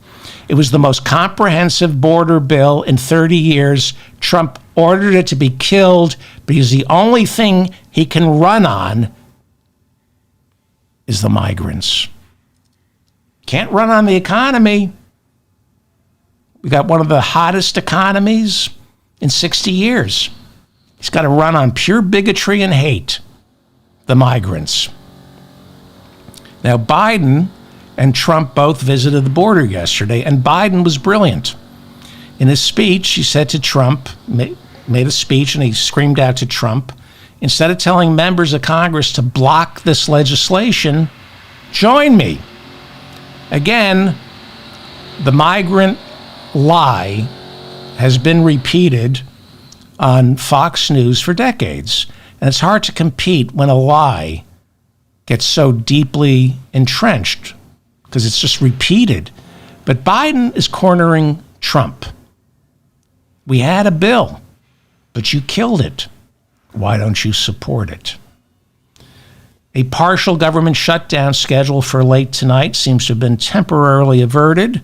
It was the most comprehensive border bill in 30 years. Trump ordered it to be killed because the only thing he can run on is the migrants. Can't run on the economy. We got one of the hottest economies in 60 years. He's got to run on pure bigotry and hate, the migrants. Now, Biden and Trump both visited the border yesterday, and Biden was brilliant. In his speech, he said to Trump, made a speech, and he screamed out to Trump, instead of telling members of Congress to block this legislation, join me. Again, the migrant lie has been repeated on Fox News for decades. And it's hard to compete when a lie gets so deeply entrenched because it's just repeated. But Biden is cornering Trump. We had a bill, but you killed it. Why don't you support it? A partial government shutdown scheduled for late tonight seems to have been temporarily averted.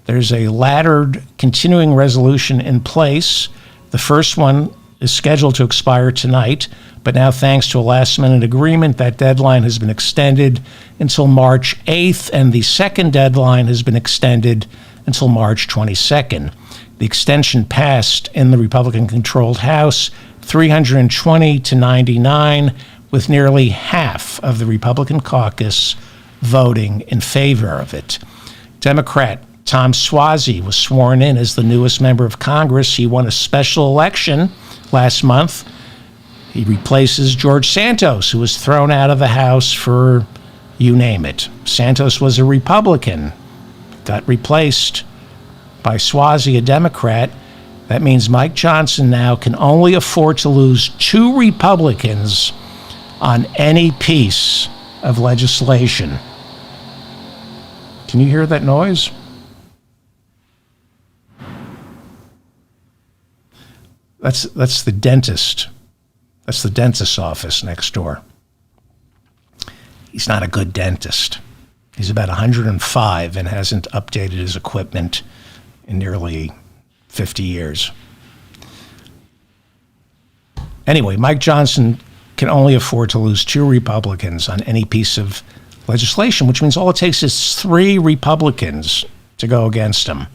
There's a laddered continuing resolution in place. The first one is scheduled to expire tonight, but now thanks to a last-minute agreement, that deadline has been extended until March 8th, and the second deadline has been extended until March 22nd. The extension passed in the Republican-controlled House 320 to 99, with nearly half of the Republican caucus voting in favor of it. Democrat Tom Suozzi was sworn in as the newest member of Congress. He won a special election last month. He replaces George Santos, who was thrown out of the House for you name it. Santos was a Republican, got replaced by Suozzi, a Democrat. That means Mike Johnson now can only afford to lose 2 Republicans on any piece of legislation. Can you hear that noise? That's the dentist. That's the dentist's office next door. He's not a good dentist. He's about 105 and hasn't updated his equipment in nearly 50 years. Anyway, Mike Johnson can only afford to lose 2 Republicans on any piece of legislation, which means all it takes is 3 Republicans to go against him.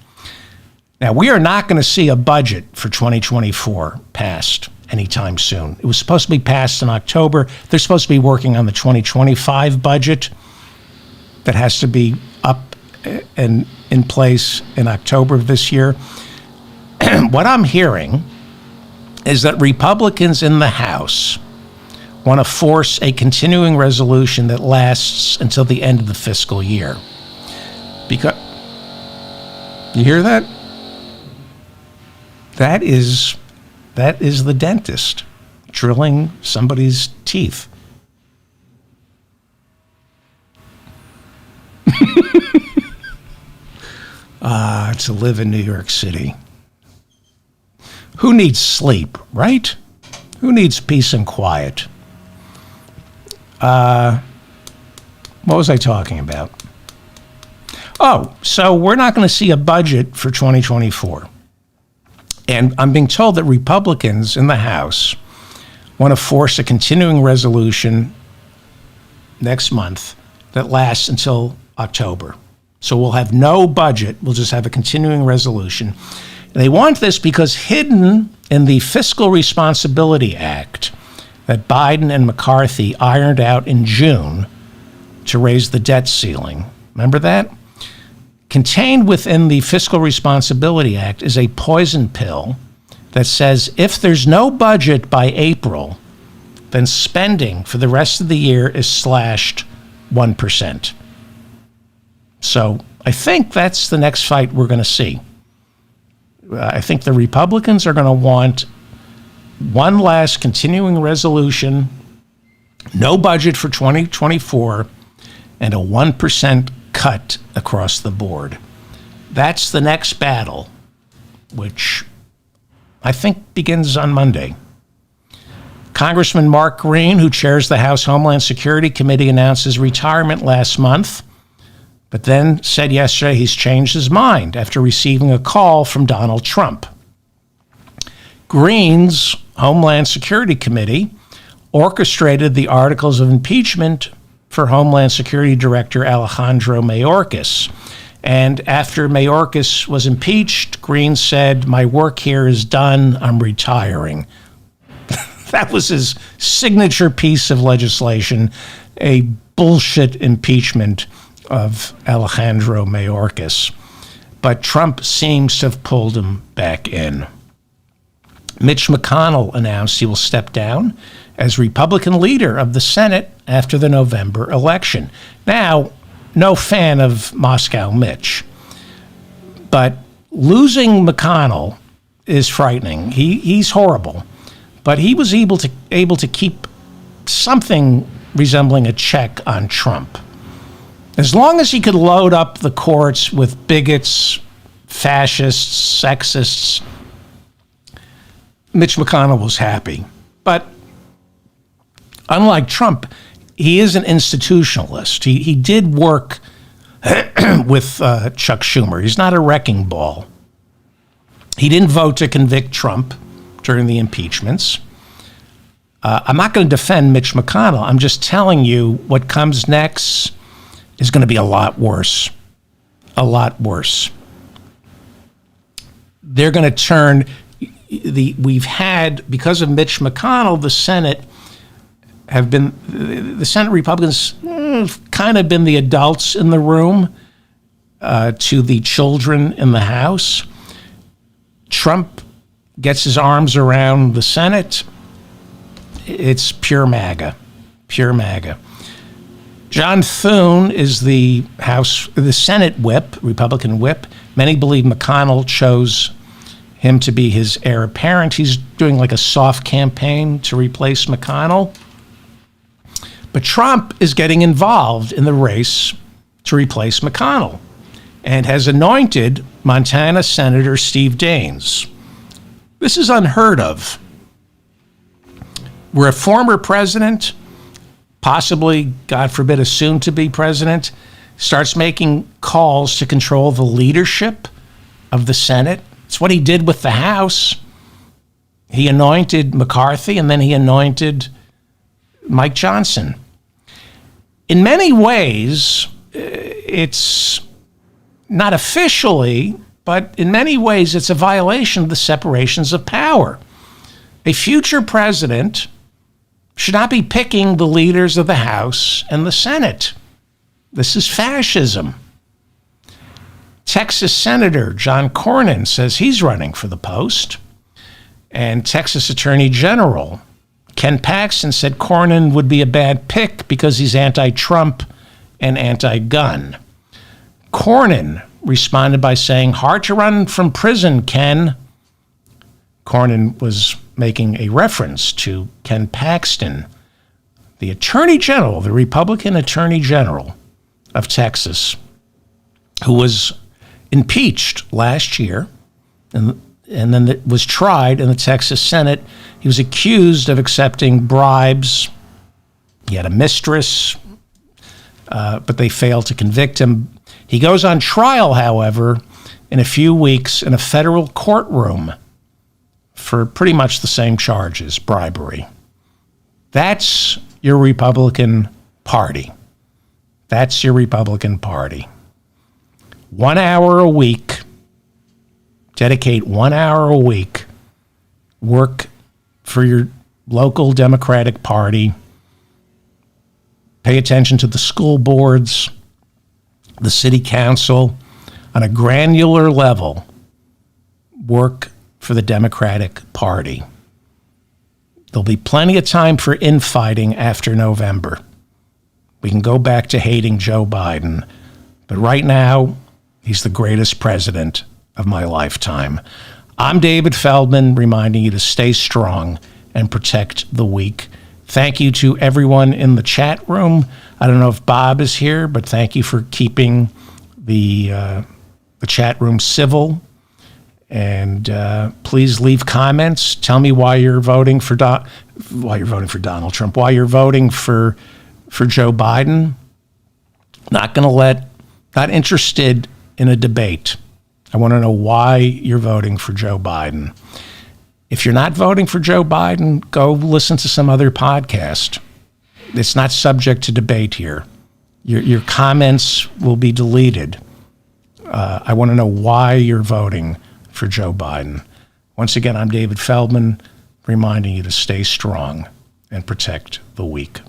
Now, we are not going to see a budget for 2024 passed anytime soon. It was supposed to be passed in October. They're supposed to be working on the 2025 budget that has to be up and in place in October of this year. What I'm hearing is that Republicans in the House want to force a continuing resolution that lasts until the end of the fiscal year. Because, you hear that? That is the dentist drilling somebody's teeth. To live in New York City. Who needs sleep, right? Who needs peace and quiet? What was I talking about? Oh, so we're not going to see a budget for 2024. And I'm being told that Republicans in the House want to force a continuing resolution next month that lasts until October. So we'll have no budget. We'll just have a continuing resolution. And they want this because hidden in the Fiscal Responsibility Act that Biden and McCarthy ironed out in June to raise the debt ceiling. Remember that? Contained within the Fiscal Responsibility Act is a poison pill that says if there's no budget by April, then spending for the rest of the year is slashed 1%. So I think that's the next fight we're going to see. I think the Republicans are going to want one last continuing resolution, no budget for 2024, and a 1% cut across the board. That's the next battle, which I think begins on Monday. Congressman Mark Green, who chairs the House Homeland Security Committee, announced his retirement last month, but then said yesterday he's changed his mind after receiving a call from Donald Trump. Green's Homeland Security Committee orchestrated the articles of impeachment for Homeland Security Director Alejandro Mayorkas. And after Mayorkas was impeached, Green said, "My work here is done. I'm retiring." That was his signature piece of legislation, a bullshit impeachment of Alejandro Mayorkas. But Trump seems to have pulled him back in. Mitch McConnell announced he will step down as Republican leader of the Senate after the November election. Now, no fan of Moscow Mitch, but losing McConnell is frightening. He's horrible, but he was able to keep something resembling a check on Trump. As long as he could load up the courts with bigots, fascists, sexists, Mitch McConnell was happy. But unlike Trump, he is an institutionalist. He did work with Chuck Schumer. He's not a wrecking ball. He didn't vote to convict Trump during the impeachments. I'm not going to defend Mitch McConnell. I'm just telling you what comes next is going to be a lot worse. A lot worse. They're going to turn we've had, because of Mitch McConnell, the Senate Republicans kind of been the adults in the room to the children in the House. Trump gets his arms around the Senate. It's pure MAGA, pure MAGA. John Thune is the Senate whip, Republican whip. Many believe McConnell chose him to be his heir apparent. He's doing like a soft campaign to replace McConnell. But Trump is getting involved in the race to replace McConnell and has anointed Montana Senator Steve Daines. This is unheard of. Where a former president, possibly, God forbid, a soon-to-be president, starts making calls to control the leadership of the Senate. It's what he did with the House. He anointed McCarthy, and then he anointed Mike Johnson. In many ways, it's not officially, but in many ways, it's a violation of the separations of power. A future president should not be picking the leaders of the House and the Senate. This is fascism. Texas Senator John Cornyn says he's running for the post. And Texas Attorney General Ken Paxton said Cornyn would be a bad pick because he's anti-Trump and anti-gun. Cornyn responded by saying, "Hard to run from prison, Ken." Cornyn was making a reference to Ken Paxton, the Attorney General, the Republican Attorney General of Texas, who was impeached last year and then was tried in the Texas Senate. He was accused of accepting bribes. He had a mistress, but they failed to convict him. He goes on trial, however, in a few weeks in a federal courtroom for pretty much the same charges, bribery. That's your Republican Party. That's your Republican Party. 1 hour a week, dedicate 1 hour a week, work for your local Democratic Party, pay attention to the school boards, the city council, on a granular level, work for the Democratic Party. There'll be plenty of time for infighting after November. We can go back to hating Joe Biden, but right now, he's the greatest president of my lifetime. I'm David Feldman, reminding you to stay strong and protect the weak. Thank you to everyone in the chat room. I don't know if Bob is here, but thank you for keeping the chat room civil. And please leave comments. Tell me why you're voting for Donald Trump. Why you're voting for Joe Biden. Not interested in a debate. I want to know why you're voting for Joe Biden. If you're not voting for Joe Biden, go listen to some other podcast. It's not subject to debate here. Your comments will be deleted. I want to know why you're voting for Joe Biden. Once again, I'm David Feldman, reminding you to stay strong and protect the weak.